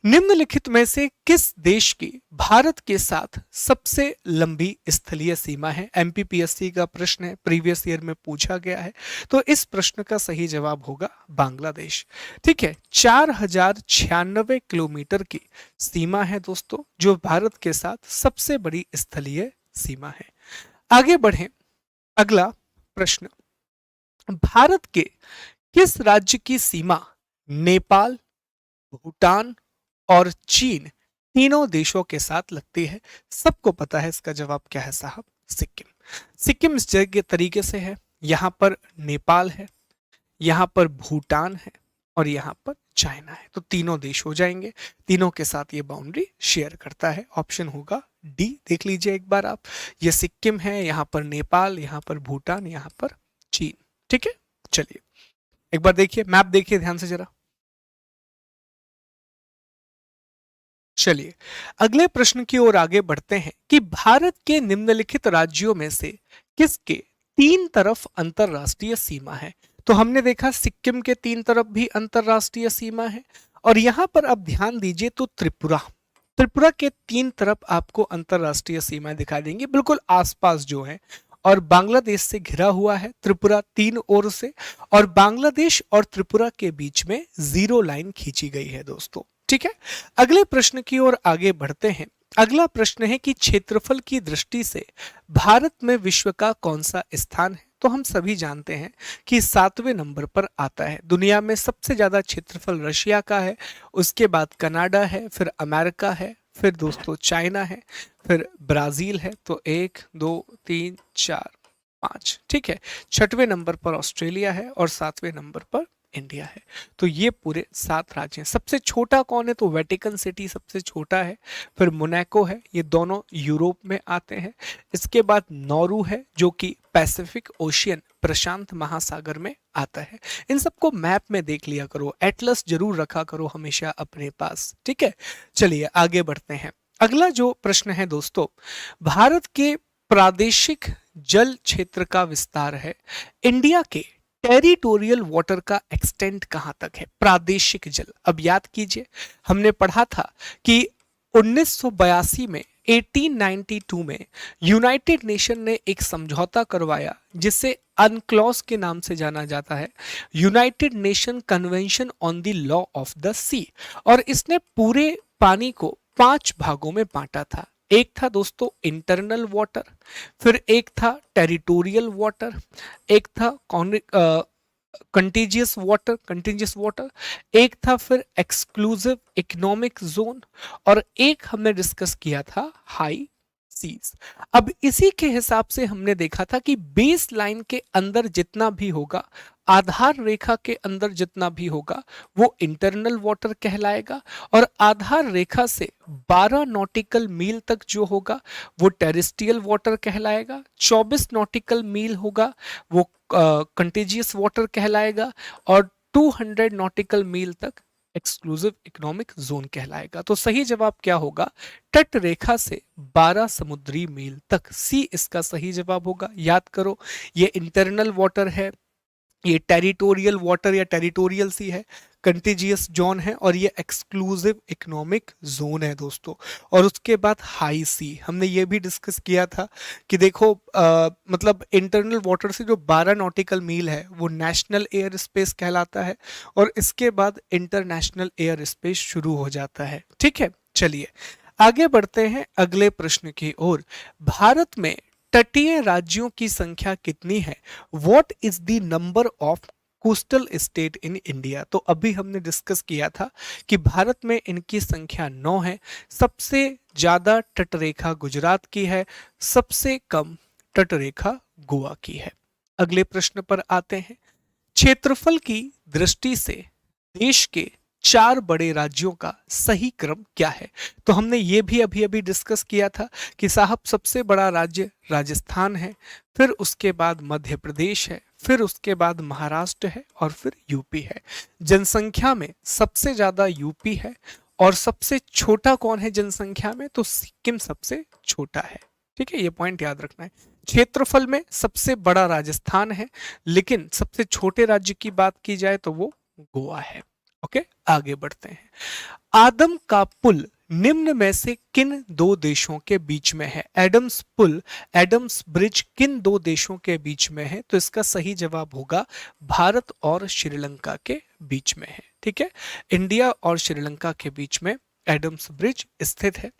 निम्नलिखित में से किस देश की भारत के साथ सबसे लंबी स्थलीय सीमा है? एमपीपीएससी का प्रश्न है, प्रीवियस ईयर में पूछा गया है। तो इस प्रश्न का सही जवाब होगा बांग्लादेश। ठीक है, 4096 किलोमीटर की सीमा है दोस्तों, जो भारत के साथ सबसे बड़ी स्थलीय सीमा है। आगे बढ़ें, अगला प्रश्न, भारत के किस राज्य की सीमा नेपाल, भूटान और चीन तीनों देशों के साथ लगती है? सबको पता है इसका जवाब क्या है साहब, सिक्किम। सिक्किम इस जगह तरीके से है, यहां पर नेपाल है, यहां पर भूटान है और यहां पर चाइना है। तो तीनों देश हो जाएंगे, तीनों के साथ ये बाउंड्री शेयर करता है। ऑप्शन होगा डी, देख लीजिए एक बार आप, ये सिक्किम है, यहां पर नेपाल, यहां पर भूटान, यहां पर चीन। ठीक है, चलिए एक बार देखिए मैप, देखिए ध्यान से जरा। चलिए अगले प्रश्न की ओर आगे बढ़ते हैं कि भारत के निम्नलिखित राज्यों में से किसके 3 तरफ अंतरराष्ट्रीय सीमा है? तो हमने देखा सिक्किम के 3 तरफ भी अंतरराष्ट्रीय सीमा है, और यहां पर अब ध्यान दीजिए तो त्रिपुरा, त्रिपुरा के 3 तरफ आपको अंतरराष्ट्रीय सीमाएं दिखाई देंगी, बिल्कुल आसपास जो है। और बांग्लादेश से घिरा हुआ है त्रिपुरा 3 ओर से, और बांग्लादेश और त्रिपुरा के बीच में जीरो लाइन खींची गई है दोस्तों। ठीक है, अगले प्रश्न की ओर आगे बढ़ते हैं। अगला प्रश्न है कि क्षेत्रफल की दृष्टि से भारत में विश्व का कौन सा स्थान है? तो हम सभी जानते हैं कि 7वें नंबर पर आता है। दुनिया में सबसे ज्यादा क्षेत्रफल रशिया का है, उसके बाद कनाडा है, फिर अमेरिका है, फिर दोस्तों चाइना है, फिर ब्राजील है। तो 1 2 3 4 5, ठीक है। 6वें नंबर पर ऑस्ट्रेलिया है और 7वें नंबर पर इंडिया है। तो ये पूरे 7 राज्य हैं। सबसे छोटा कौन है? तो वेटिकन सिटी सबसे छोटा है, फिर मोनाको है, ये दोनों यूरोप में आते हैं। इसके बाद नौरू है जो कि पैसिफिक ओशियन, प्रशांत महासागर में आता है। इन सबको मैप में देख लिया करो, एटलस जरूर रखा करो हमेशा अपने पास। ठीक है, चलिए आगे बढ़ते हैं। अगला जो प्रश्न है दोस्तों, भारत के प्रादेशिक जल क्षेत्र का विस्तार है, इंडिया के टेरिटोरियल वाटर का एक्सटेंट कहां तक है? प्रादेशिक जल। अब याद कीजिए, हमने पढ़ा था कि 1982 में, 1892 में यूनाइटेड नेशन ने एक समझौता करवाया जिसे अनक्लॉज के नाम से जाना जाता है, United Nation Convention on the Law of the Sea. और इसने पूरे पानी को 5 भागों में बांटा था। एक था दोस्तों इंटरनल वाटर, फिर एक था टेरिटोरियल वाटर, एक था कंटिजियस वाटर, एक था फिर एक्सक्लूसिव इकोनॉमिक जोन, और एक हमने डिस्कस किया था हाई सीज। अब इसी के हिसाब से हमने देखा था कि बेस लाइन के अंदर जितना भी होगा, आधार रेखा के अंदर जितना भी होगा, वो इंटरनल वाटर कहलाएगा, और आधार रेखा से 12 नॉटिकल मील तक जो होगा वो टेरेस्ट्रियल वाटर कहलाएगा, 24 नॉटिकल मील होगा वो कंटेजियस वाटर कहलाएगा, और 200 नॉटिकल मील तक एक्सक्लूसिव इकोनॉमिक जोन कहलाएगा। तो सही जवाब क्या होगा? तट रेखा से 12 समुद्री मील तक, सी इसका सही जवाब होगा। याद करो, ये इंटरनल वाटर है, ये टेरिटोरियल वाटर या टेरिटोरियल सी है, कंटिजियस जोन है, और ये एक्सक्लूसिव इकोनॉमिक जोन है दोस्तों। और उसके बाद हाई सी, हमने ये भी डिस्कस किया था कि देखो मतलब इंटरनल वाटर से जो 12 नॉटिकल मील है वो नेशनल एयर स्पेस कहलाता है, और इसके बाद इंटरनेशनल एयर स्पेस शुरू हो जाता है। ठीक है, चलिए आगे बढ़ते हैं अगले प्रश्न की ओर। भारत में तटीय राज्यों की संख्या कितनी है? What is the number of coastal state in India? तो अभी हमने डिस्कस किया था कि भारत में इनकी संख्या 9 है। सबसे ज्यादा तटरेखा गुजरात की है, सबसे कम तटरेखा गोवा की है। अगले प्रश्न पर आते हैं। क्षेत्रफल की दृष्टि से देश के 4 बड़े राज्यों का सही क्रम क्या है? तो हमने ये भी अभी अभी डिस्कस किया था कि साहब सबसे बड़ा राज्य राजस्थान है, फिर उसके बाद मध्य प्रदेश है, फिर उसके बाद महाराष्ट्र है, और फिर यूपी है। जनसंख्या में सबसे ज्यादा यूपी है, और सबसे छोटा कौन है जनसंख्या में? तो सिक्किम सबसे छोटा है। ठीक है, ये पॉइंट याद रखना है। क्षेत्रफल में सबसे बड़ा राजस्थान है, लेकिन सबसे छोटे राज्य की बात की जाए तो वो गोवा है। ओके, आगे बढ़ते हैं। आदम का पुल निम्न में से किन दो देशों के बीच में है? एडम्स पुल, एडम्स ब्रिज किन दो देशों के बीच में है? तो इसका सही जवाब होगा भारत और श्रीलंका के बीच में है। ठीक है, इंडिया और श्रीलंका के बीच में एडम्स ब्रिज स्थित है,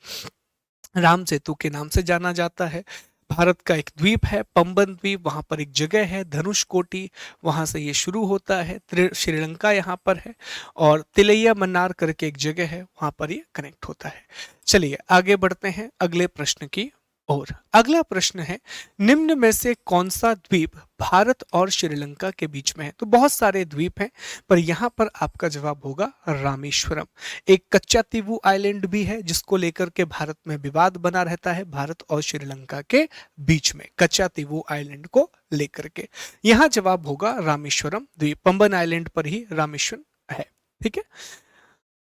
राम सेतु के नाम से जाना जाता है। भारत का एक द्वीप है पंबन द्वीप, वहां पर एक जगह है धनुषकोटी, वहां से ये शुरू होता है। श्रीलंका यहाँ पर है, और तिलैया मन्नार करके एक जगह है, वहां पर ये कनेक्ट होता है। चलिए आगे बढ़ते हैं अगले प्रश्न की ओर। अगला प्रश्न है, निम्न में से कौन सा द्वीप भारत और श्रीलंका के बीच में है? तो बहुत सारे द्वीप हैं, पर यहाँ पर आपका जवाब होगा रामेश्वरम। एक कच्चा तीवू आइलैंड भी है जिसको लेकर के भारत में विवाद बना रहता है, भारत और श्रीलंका के बीच में कच्चा तीवू आइलैंड को लेकर के। यहाँ जवाब होगा रामेश्वरम द्वीप, पंबन आइलैंड पर ही रामेश्वरम है। ठीक है,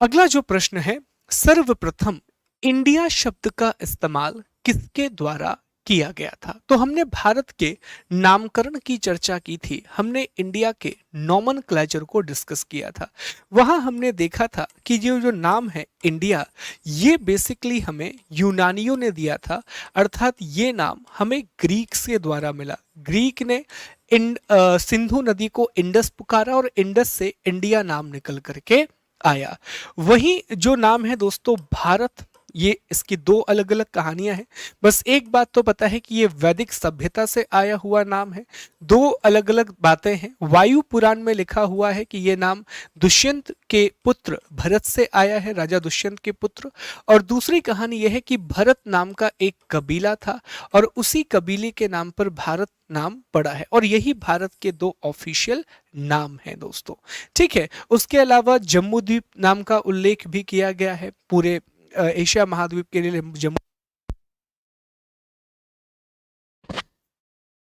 अगला जो प्रश्न है, सर्वप्रथम इंडिया शब्द का इस्तेमाल किसके द्वारा किया गया था? तो हमने भारत के नामकरण की चर्चा की थी, हमने इंडिया के नॉमनक्लेचर को डिस्कस किया था। वहां हमने देखा था कि जो नाम है इंडिया, ये बेसिकली हमें यूनानियों ने दिया था, अर्थात ये नाम हमें ग्रीक से द्वारा मिला। ग्रीक ने सिंधु नदी को इंडस पुकारा, और इंडस से इंडिया नाम निकल करके आया। वही जो नाम है दोस्तों भारत, ये इसकी दो अलग अलग कहानियां हैं। बस एक बात तो पता है कि ये वैदिक सभ्यता से आया हुआ नाम है। दो अलग अलग बातें हैं। वायु पुराण में लिखा हुआ है कि ये नाम दुष्यंत के पुत्र भरत से आया है, राजा दुष्यंत के पुत्र। और दूसरी कहानी यह है कि भरत नाम का एक कबीला था, और उसी कबीले के नाम पर भारत नाम पड़ा है, और यही भारत के दो ऑफिशियल नाम हैं दोस्तों। ठीक है, उसके अलावा जम्मू द्वीप नाम का उल्लेख भी किया गया है, पूरे एशिया महाद्वीप के लिए जम्मू।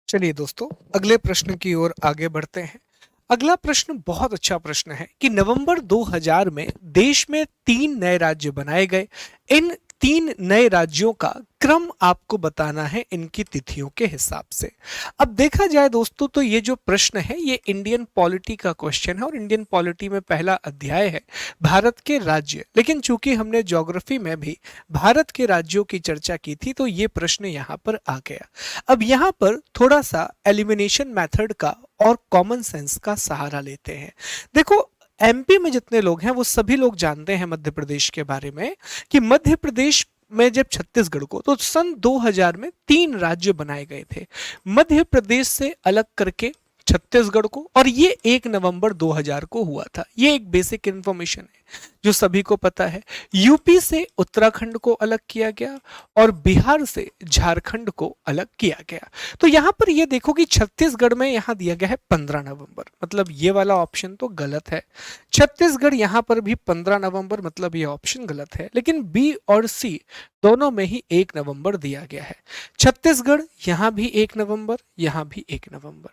चलिए दोस्तों अगले प्रश्न की ओर आगे बढ़ते हैं। अगला प्रश्न बहुत अच्छा प्रश्न है कि नवंबर 2000 में देश में 3 नए राज्य बनाए गए। इन 3 नए राज्यों का क्रम आपको बताना है इनकी तिथियों के हिसाब से। अब देखा जाए दोस्तों तो ये जो प्रश्न है ये इंडियन पॉलिटी का क्वेश्चन है, और इंडियन पॉलिटी में पहला अध्याय है भारत के राज्य। लेकिन चूंकि हमने ज्योग्राफी में भी भारत के राज्यों की चर्चा की थी, तो ये प्रश्न यहाँ पर आ गया। अब यहाँ पर थोड़ा सा एलिमिनेशन मेथड का और कॉमन सेंस का सहारा लेते हैं। देखो एमपी में जितने लोग हैं वो सभी लोग जानते हैं मध्य प्रदेश के बारे में, कि मध्य प्रदेश में जब छत्तीसगढ़ को, तो सन 2000 में 3 राज्य बनाए गए थे मध्य प्रदेश से अलग करके छत्तीसगढ़ को, और ये 1 नवंबर 2000 को हुआ था। ये एक बेसिक इंफॉर्मेशन है। जो सभी को पता है। यूपी से उत्तराखंड को अलग किया गया और बिहार से झारखंड को अलग किया गया। तो यहां पर ये देखो कि छत्तीसगढ़ में यहां दिया गया है 15 नवंबर, मतलब ये वाला ऑप्शन तो गलत है। छत्तीसगढ़ यहां पर भी 15 नवंबर, मतलब ये ऑप्शन गलत है। लेकिन बी और सी दोनों में ही 1 नवंबर दिया गया है। छत्तीसगढ़ यहां भी 1 नवंबर, यहां भी 1 नवंबर।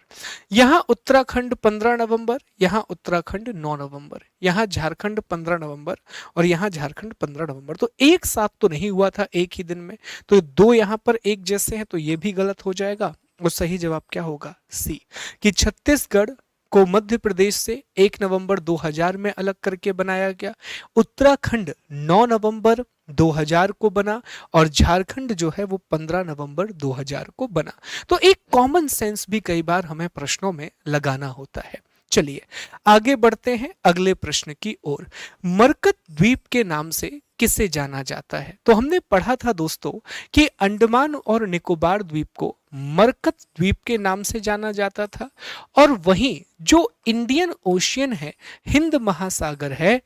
यहां उत्तराखंड 15 नवंबर, यहां उत्तराखंड 9 नवंबर, यहां झारखंड 15 नवंबर और यहां झारखंड 15 नवंबर। तो एक साथ तो नहीं हुआ था एक ही दिन में, तो दो यहां पर एक जैसे हैं, तो ये भी गलत हो जाएगा। और सही जवाब क्या होगा? सी, कि छत्तीसगढ़ को मध्य प्रदेश से 1 नवंबर 2000 में अलग करके बनाया गया। उत्तराखंड 9 नवंबर 2000 को बना और झारखंड जो है वो 15 नवंबर 2000 को बना। तो एक कॉमन सेंस भी कई बार हमें प्रश्नों में लगाना होता है। चलिए आगे बढ़ते हैं अगले प्रश्न की ओर। मरकत द्वीप के नाम से किसे जाना जाता है? तो हमने पढ़ा था दोस्तों कि अंडमान और निकोबार द्वीप को मरकत द्वीप के नाम से जाना जाता था, और वहीं जो इंडियन ओशियन है, हिंद महासागर है,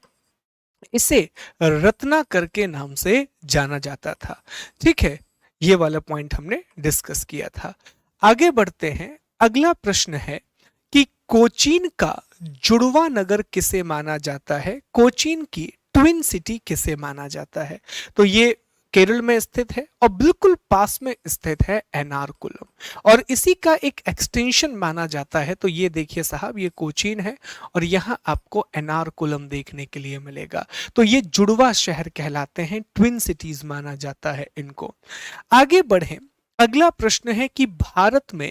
इसे रत्नाकर के नाम से जाना जाता था। ठीक है, ये वाला पॉइंट हमने डिस्कस किया था। आगे बढ़ते हैं। अगला प्रश्न है कि कोचीन का जुड़वा नगर किसे माना जाता है? कोचीन की ट्विन सिटी किसे माना जाता है? तो ये केरल में स्थित है और बिल्कुल पास में स्थित है एर्नाकुलम, और इसी का एक एक्सटेंशन माना जाता है। तो ये देखिए साहब, ये कोचीन है और यहां आपको एर्नाकुलम देखने के लिए मिलेगा। तो ये जुड़वा शहर कहलाते हैं, ट्विन सिटीज माना जाता है इनको। आगे बढ़ें। अगला प्रश्न है कि भारत में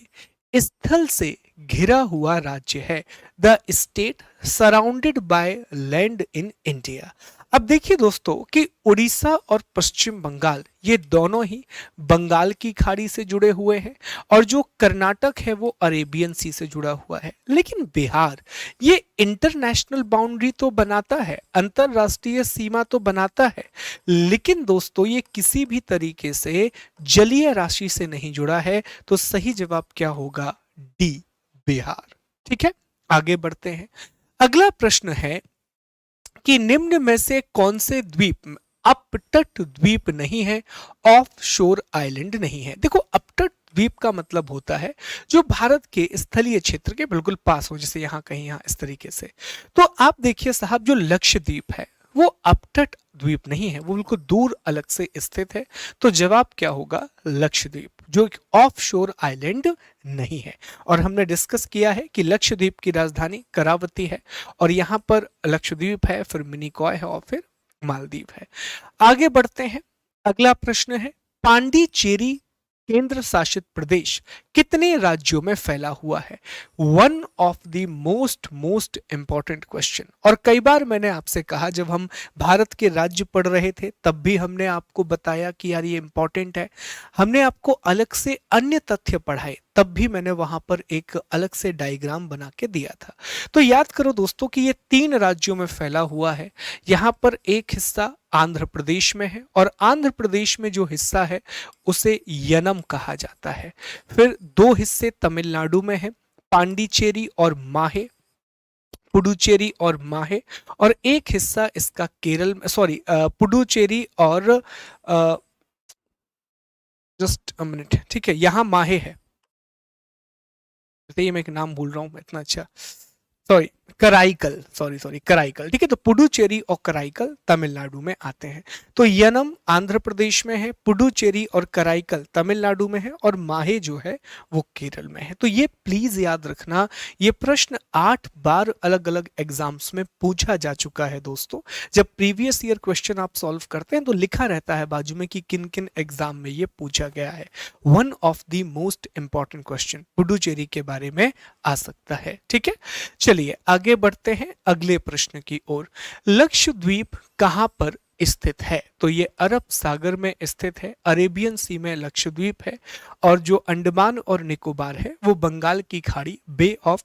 स्थल से घिरा हुआ राज्य है, the state surrounded by land in India. अब देखिए दोस्तों कि उड़ीसा और पश्चिम बंगाल ये दोनों ही बंगाल की खाड़ी से जुड़े हुए हैं, और जो कर्नाटक है वो अरेबियन सी से जुड़ा हुआ है। लेकिन बिहार ये इंटरनेशनल बाउंड्री तो बनाता है, अंतरराष्ट्रीय सीमा तो बनाता है, लेकिन दोस्तों ये किसी भी तरीके से जलीय राशि से नहीं जुड़ा है। तो सही जवाब क्या होगा? डी, बिहार। ठीक है, आगे बढ़ते हैं। अगला प्रश्न है कि निम्न में से कौन से द्वीप अपतट द्वीप नहीं है, ऑफ शोर आइलैंड नहीं है? देखो, अपतट द्वीप का मतलब होता है जो भारत के स्थलीय क्षेत्र के बिल्कुल पास हो, जैसे यहां कहीं, यहां इस तरीके से। तो आप देखिए साहब, जो लक्षद्वीप है वो अपतट द्वीप नहीं है, वो बिल्कुल दूर अलग से स्थित है। तो जवाब क्या होगा? लक्षद्वीप, जो एक ऑफ शोर आइलैंड नहीं है। और हमने डिस्कस किया है कि लक्षद्वीप की राजधानी करावती है, और यहां पर लक्षद्वीप है, फिर मिनिकॉय है और फिर मालदीव है। आगे बढ़ते हैं। अगला प्रश्न है, पांडिचेरी केंद्र शासित प्रदेश कितने राज्यों में फैला हुआ है? One of the most important question. और कई बार मैंने आपसे कहा, जब हम भारत के राज्य पढ़ रहे थे तब भी हमने आपको बताया कि यार ये इंपॉर्टेंट है। हमने आपको अलग से अन्य तथ्य पढ़ाए, तब भी मैंने वहां पर एक अलग से डायग्राम बना के दिया था। तो याद करो दोस्तों कि ये 3 राज्यों में फैला हुआ है। यहां पर एक हिस्सा आंध्र प्रदेश में है, और आंध्र प्रदेश में जो हिस्सा है उसे यनम कहा जाता है। फिर 2 हिस्से तमिलनाडु में है, पांडिचेरी और माहे, पुडुचेरी और माहे, और एक हिस्सा इसका केरल में, सॉरी, पुडुचेरी और जस्ट अ मिनट, ठीक है, यहां माहे है। ये मैं एक नाम भूल रहा हूं इतना अच्छा, सॉरी, कराईकल, सॉरी कराईकल। ठीक है, तो पुडुचेरी और कराईकल तमिलनाडु में आते हैं। तो यनम आंध्र प्रदेश में है, पुडुचेरी और कराईकल तमिलनाडु में है, और माहे जो है वो केरल में है। तो ये प्लीज याद रखना, ये प्रश्न 8 बार अलग अलग एग्जाम्स में पूछा जा चुका है दोस्तों। जब प्रीवियस ईयर क्वेश्चन आप सॉल्व करते हैं तो लिखा रहता है बाजू में कि किन किन एग्जाम में ये पूछा गया है। One of the most important question Puducherry के बारे में आ सकता है। ठीक है, चलिए आगे बढ़ते हैं अगले प्रश्न की ओर। लक्षद्वीप कहां पर स्थित है? तो ये अरब सागर में स्थित है, अरेबियन सी में लक्षद्वीप है, और जो अंडमान और निकोबार है वो बंगाल की खाड़ी, बे ऑफ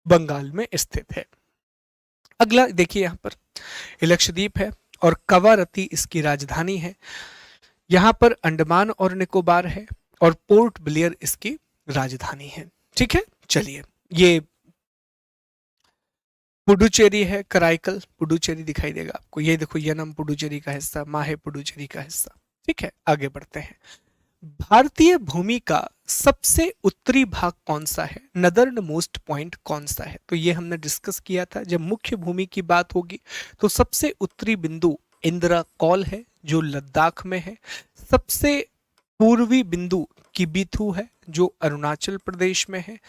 बंगाल में स्थित है। अगला देखिए, यहां पर लक्षद्वीप है और कवारती इसकी राजधानी है। यहां पर अंडमान और निकोबार है और पोर्ट ब्लेयर इसकी राजधानी है। ठीक है, चलिए, ये पुडुचेरी है, कराईकल पुडुचेरी दिखाई देगा आपको, ये देखो यनम पुडुचेरी का हिस्सा, माहे पुडुचेरी का हिस्सा। ठीक है, आगे बढ़ते हैं। भारतीय भूमि का सबसे उत्तरी भाग कौन सा है, नदर्न मोस्ट पॉइंट कौन सा है? तो ये हमने डिस्कस किया था, जब मुख्य भूमि की बात होगी तो सबसे उत्तरी बिंदु इंदिरा कौल है जो लद्दाख में है। सबसे पूर्वी बिंदु किबिथु है जो अरुणाचल प्रदेश में है।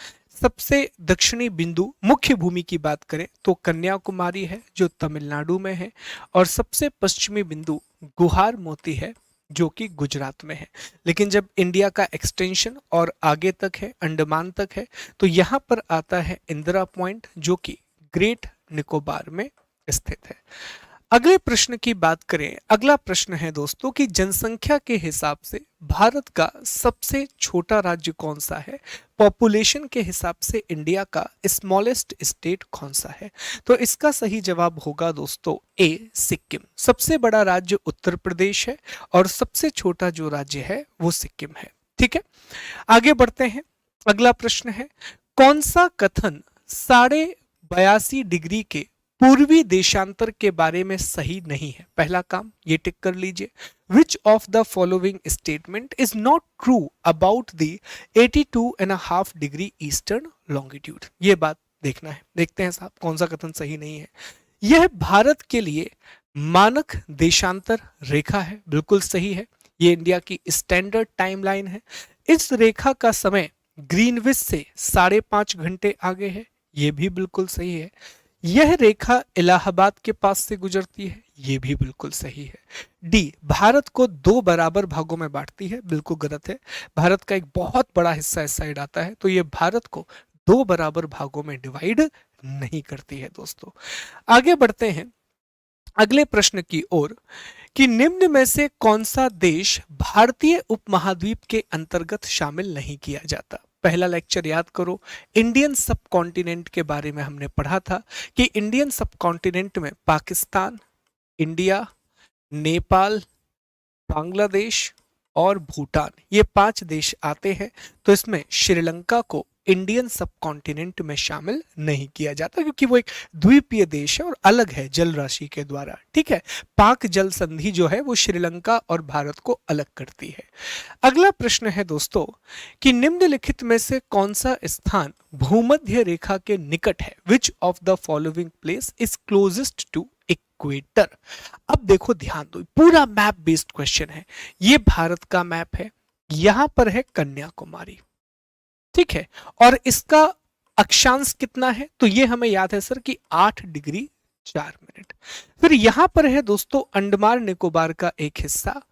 सबसे दक्षिणी बिंदु मुख्य भूमि की बात करें तो कन्याकुमारी है जो तमिलनाडु में है। और सबसे पश्चिमी बिंदु गुहार मोती है जो कि गुजरात में है। लेकिन जब इंडिया का एक्सटेंशन और आगे तक है, अंडमान तक है, तो यहां पर आता है इंदिरा पॉइंट जो कि ग्रेट निकोबार में स्थित है। अगले प्रश्न की बात करें, अगला प्रश्न है दोस्तों कि जनसंख्या के हिसाब से भारत का सबसे छोटा राज्य कौन सा है, पॉपुलेशन के हिसाब से इंडिया का स्मॉलेस्ट स्टेट कौन सा है? तो इसका सही जवाब होगा दोस्तों ए, सिक्किम। सबसे बड़ा राज्य उत्तर प्रदेश है और सबसे छोटा जो राज्य है वो सिक्किम है। ठीक है, आगे बढ़ते हैं। अगला प्रश्न है, कौन सा कथन 82.5 डिग्री के पूर्वी देशांतर के बारे में सही नहीं है? पहला काम ये टिक कर लीजिए। विच of the following statement is not true about the 82.5 degree eastern longitude? ये बात देखना है, देखते हैं साहब कौन सा कथन सही नहीं है। यह भारत के लिए मानक देशांतर रेखा है, बिल्कुल सही है। ये इंडिया की स्टैंडर्ड टाइमलाइन है। इस रेखा का समय ग्रीनविच से 5.5 घंटे आगे है, ये भी बिल्कुल सही है। यह रेखा इलाहाबाद के पास से गुजरती है, यह भी बिल्कुल सही है। डी, भारत को 2 बराबर भागों में बांटती है, बिल्कुल गलत है। भारत का एक बहुत बड़ा हिस्सा इस साइड आता है, तो यह भारत को 2 बराबर भागों में डिवाइड नहीं करती है दोस्तों। आगे बढ़ते हैं अगले प्रश्न की ओर कि निम्न में से कौन सा देश भारतीय उपमहाद्वीप के अंतर्गत शामिल नहीं किया जाता? पहला लेक्चर याद करो, इंडियन सब कॉन्टिनेंट के बारे में हमने पढ़ा था कि इंडियन सब कॉन्टिनेंट में पाकिस्तान, इंडिया, नेपाल, बांग्लादेश और भूटान, ये 5 देश आते हैं। तो इसमें श्रीलंका को इंडियन सब कॉन्टिनेंट में शामिल नहीं किया जाता क्योंकि वो एक द्वीपीय देश है और अलग है जल राशि के द्वारा। ठीक है, पाक जल संधि जो है वो श्रीलंका और भारत को अलग करती है। अगला प्रश्न है दोस्तों कि निम्नलिखित में से कौन सा स्थान भूमध्य रेखा के निकट है? Which of the following place is closest to equator? अब देखो ध्यान दो, पूरा मैप बेस्ड क्वेश्चन है। ये भारत का मैप है, यहां पर है कन्याकुमारी। ठीक है, और इसका अक्षांश कितना है? तो ये हमें याद है सर कि 8 डिग्री 4 मिनट। फिर यहां पर है दोस्तों अंडमान निकोबार का एक हिस्सा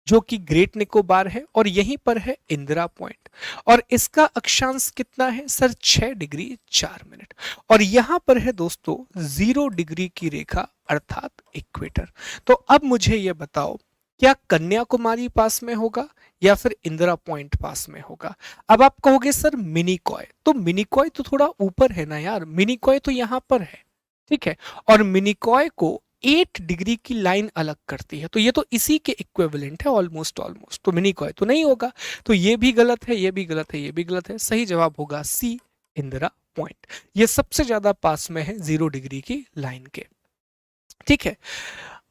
जो कि ग्रेट निकोबार है और यहीं पर है इंदिरा पॉइंट और इसका अक्षांश कितना है सर? 6 degree 4 minute. और यहां पर है दोस्तों 0 डिग्री की रेखा अर्थात इक्वेटर। तो अब मुझे यह बताओ, क्या कन्याकुमारी पास में होगा या फिर इंदिरा पॉइंट पास में होगा? अब आप कहोगे सर मिनिकॉय, तो मिनिकॉय तो थोड़ा ऊपर है ना यार, मिनिकॉय तो यहां पर है। ठीक है, और मिनिकॉय को 8 डिग्री की लाइन अलग करती है, तो ये तो इसी के इक्विवेलेंट है ऑलमोस्ट। तो मिनिकॉय तो नहीं होगा, तो ये भी गलत है, ये भी गलत है, ये भी गलत है। सही जवाब होगा सी, इंदिरा पॉइंट। ये सबसे ज्यादा पास में है 0 डिग्री की लाइन के। ठीक है,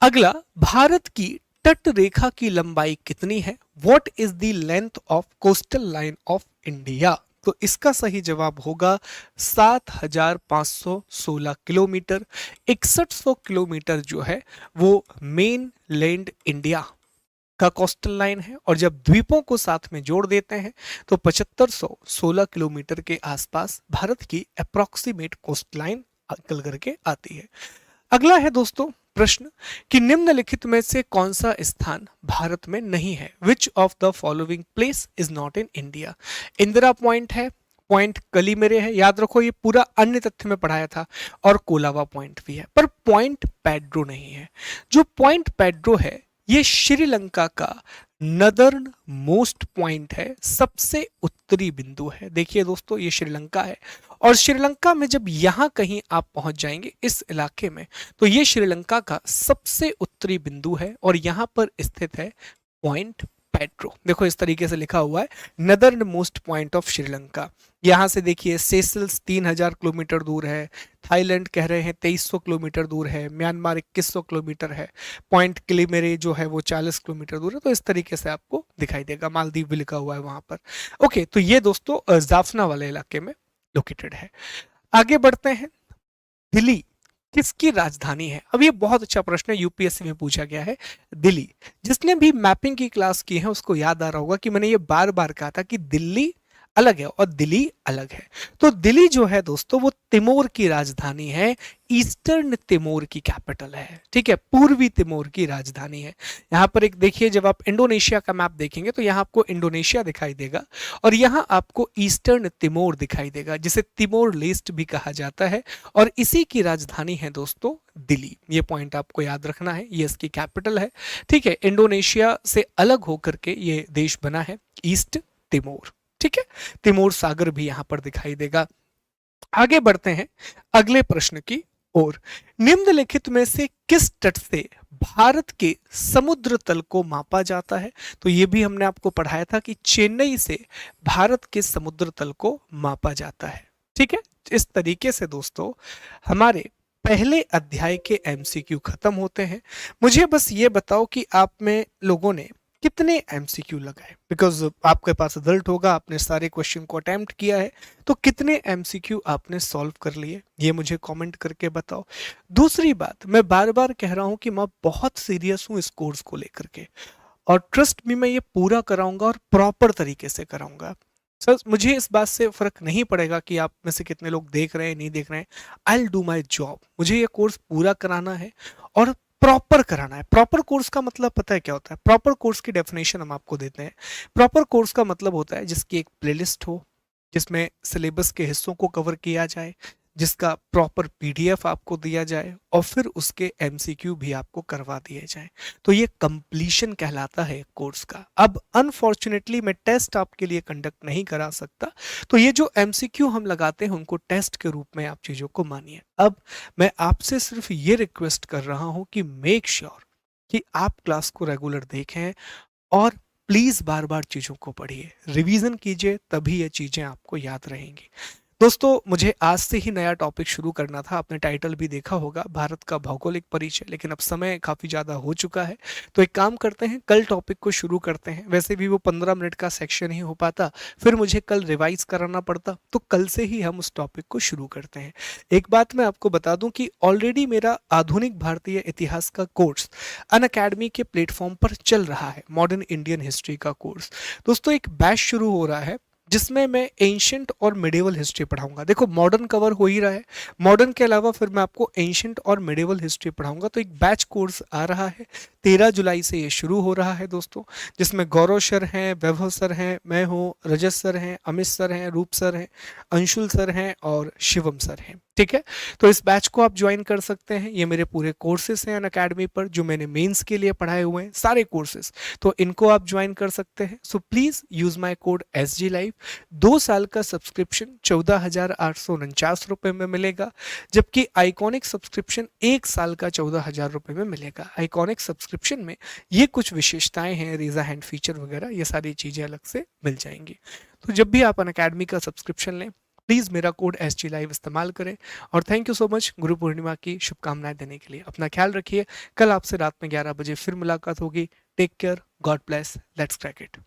अगला, भारत की तट रेखा की लंबाई कितनी है? What is the length of coastal line of India? तो इसका सही जवाब होगा 7516 किलोमीटर। 6100 किलोमीटर जो है वो मेन लैंड इंडिया का कोस्टल लाइन है और जब द्वीपों को साथ में जोड़ देते हैं तो 7516 किलोमीटर के आसपास भारत की अप्रोक्सीमेट कोस्ट लाइन निकल करके आती है। अगला है दोस्तों प्रश्न कि निम्नलिखित में से कौन सा स्थान भारत में नहीं है? Which of the following place is not in India? Indira point है, पॉइंट कलीमेरे है, याद रखो ये पूरा अन्य तथ्य में पढ़ाया था, और कोलावा पॉइंट भी है, पर पॉइंट पेड्रो नहीं है। जो पॉइंट पेड्रो है ये श्रीलंका का नदर्न मोस्ट पॉइंट है, सबसे उत्तरी बिंदु है। देखिए दोस्तों ये श्रीलंका है और श्रीलंका में जब यहां कहीं आप पहुंच जाएंगे इस इलाके में तो ये श्रीलंका का सबसे उत्तरी बिंदु है और यहां पर स्थित है पॉइंट पेड्रो, देखो इस तरीके से लिखा हुआ है, northern most point of Sri Lanka. यहाँ से देखिए सेशल्स 3000 किलोमीटर दूर है, थाईलैंड कह रहे हैं 2300 किलोमीटर दूर है, म्यांमार 2100 किलोमीटर है, पॉइंट किलिमेरे जो है वो 40 किलोमीटर दूर है। तो इस तरीके से आपको दिखाई देगा, मालदीव भी लिखा हुआ है वहां पर। ओके, तो ये दोस्तों जाफना वाले इलाके में लोकेटेड है। आगे बढ़ते हैं, दिल्ली किसकी राजधानी है? अब ये बहुत अच्छा प्रश्न है, यूपीएससी में पूछा गया है। दिल्ली, जिसने भी मैपिंग की क्लास की है उसको याद आ रहा होगा कि मैंने ये बार बार कहा था कि दिल्ली अलग है और दिल्ली अलग है। तो दिल्ली जो है दोस्तों वो तिमोर की राजधानी है, ईस्टर्न तिमोर की कैपिटल है, ठीक है, पूर्वी तिमोर की राजधानी है। यहाँ पर एक देखिए, जब आप इंडोनेशिया का मैप देखेंगे तो यहाँ आपको इंडोनेशिया दिखाई देगा और यहाँ आपको ईस्टर्न तिमोर दिखाई देगा, जिसे तिमोर लेस्ट भी कहा जाता है, और इसी की राजधानी है दोस्तों दिल्ली। ये पॉइंट आपको याद रखना है, ये इसकी कैपिटल है, ठीक है। इंडोनेशिया से अलग होकर के ये देश बना है, ईस्ट तिमोर, ठीक है। तिमोर सागर भी यहां पर दिखाई देगा। आगे बढ़ते हैं अगले प्रश्न की ओर। निम्नलिखित में से किस तट से भारत के समुद्र तल को मापा जाता है? तो ये भी हमने आपको पढ़ाया था कि चेन्नई से भारत के समुद्र तल को मापा जाता है, ठीक है। इस तरीके से दोस्तों हमारे पहले अध्याय के एमसीक्यू खत्म होते हैं। मुझे बस ये बताओ कि आप में लोगों ने कितने एमसीक्यू लगाए, बिकॉज आपके पास रिजल्ट होगा, आपने सारे क्वेश्चन को अटेम्प्ट किया है, तो कितने एमसीक्यू आपने सॉल्व कर लिए ये मुझे कमेंट करके बताओ। दूसरी बात, मैं बार बार कह रहा हूं कि मैं बहुत सीरियस हूं इस कोर्स को लेकर के, और ट्रस्ट भी मैं ये पूरा कराऊंगा और प्रॉपर तरीके से कराऊंगा। सर मुझे इस बात से फर्क नहीं पड़ेगा कि आप में से कितने लोग देख रहे हैं नहीं देख रहे हैं, I will do my job. मुझे ये कोर्स पूरा कराना है और प्रॉपर कराना है। प्रॉपर कोर्स का मतलब पता है क्या होता है? प्रॉपर कोर्स की डेफिनेशन हम आपको देते हैं। प्रॉपर कोर्स का मतलब होता है जिसकी एक प्लेलिस्ट हो, जिसमें सिलेबस के हिस्सों को कवर किया जाए, जिसका प्रॉपर पीडीएफ आपको दिया जाए और फिर उसके एमसीक्यू भी आपको करवा दिए जाएं। तो ये कंप्लीशन कहलाता है कोर्स का। अब अनफॉर्चुनेटली मैं टेस्ट आपके लिए कंडक्ट नहीं करा सकता, तो ये जो एमसीक्यू हम लगाते हैं उनको टेस्ट के रूप में आप चीजों को मानिए। अब मैं आपसे सिर्फ ये रिक्वेस्ट कर रहा हूं कि मेक श्योर कि आप क्लास को रेगुलर देखें और प्लीज बार बार चीजों को पढ़िए, रिवीजन कीजिए, तभी ये चीजें आपको याद रहेंगी। दोस्तों मुझे आज से ही नया टॉपिक शुरू करना था, आपने टाइटल भी देखा होगा, भारत का भौगोलिक परिचय, लेकिन अब समय काफ़ी ज़्यादा हो चुका है। तो एक काम करते हैं, कल टॉपिक को शुरू करते हैं। वैसे भी वो 15 मिनट का सेक्शन ही हो पाता, फिर मुझे कल रिवाइज कराना पड़ता, तो कल से ही हम उस टॉपिक को शुरू करते हैं। एक बात मैं आपको बता दूं कि ऑलरेडी मेरा आधुनिक भारतीय इतिहास का कोर्स अनअकैडमी के प्लेटफॉर्म पर चल रहा है, मॉडर्न इंडियन हिस्ट्री का कोर्स। दोस्तों एक बैच शुरू हो रहा है जिसमें मैं एंशियंट और मिडिवल हिस्ट्री पढ़ाऊंगा। देखो मॉडर्न कवर हो ही रहा है, मॉडर्न के अलावा फिर मैं आपको एंशियंट और मिडिवल हिस्ट्री पढ़ाऊंगा। तो एक बैच कोर्स आ रहा है, 13 जुलाई से ये शुरू हो रहा है दोस्तों, जिसमें गौरव सर हैं, वैभव सर हैं, मैं हूँ, रजत सर हैं, अमित सर हैं, रूप सर हैं, अंशुल सर हैं और शिवम सर हैं, ठीक है। तो इस बैच को आप ज्वाइन कर सकते हैं। ये मेरे पूरे कोर्सेज हैं अनअकैडमी पर, जो मैंने मेंस के लिए पढ़ाए हुए हैं सारे कोर्सेज, तो इनको आप ज्वाइन कर सकते हैं। So please use my code SG Live। 2 साल का सब्सक्रिप्शन 14,849 रुपए में मिलेगा, जबकि आइकॉनिक सब्सक्रिप्शन 1 साल का 14,000 रुपए में मिलेगा। आइकॉनिक सब्सक्रिप्शन में ये कुछ विशेषताएं हैं, रेजा हैंड फीचर वगैरह, ये सारी चीजें अलग से मिल जाएंगी। तो जब भी आप अनअकैडमी का सब्सक्रिप्शन लें, प्लीज मेरा कोड SG Live इस्तेमाल करें। और thank you so much Guru Purnima की शुभकामनाएं देने के लिए। अपना ख्याल रखिए, कल आपसे रात में 11 बजे फिर मुलाकात होगी। Take care, God bless, let's crack it.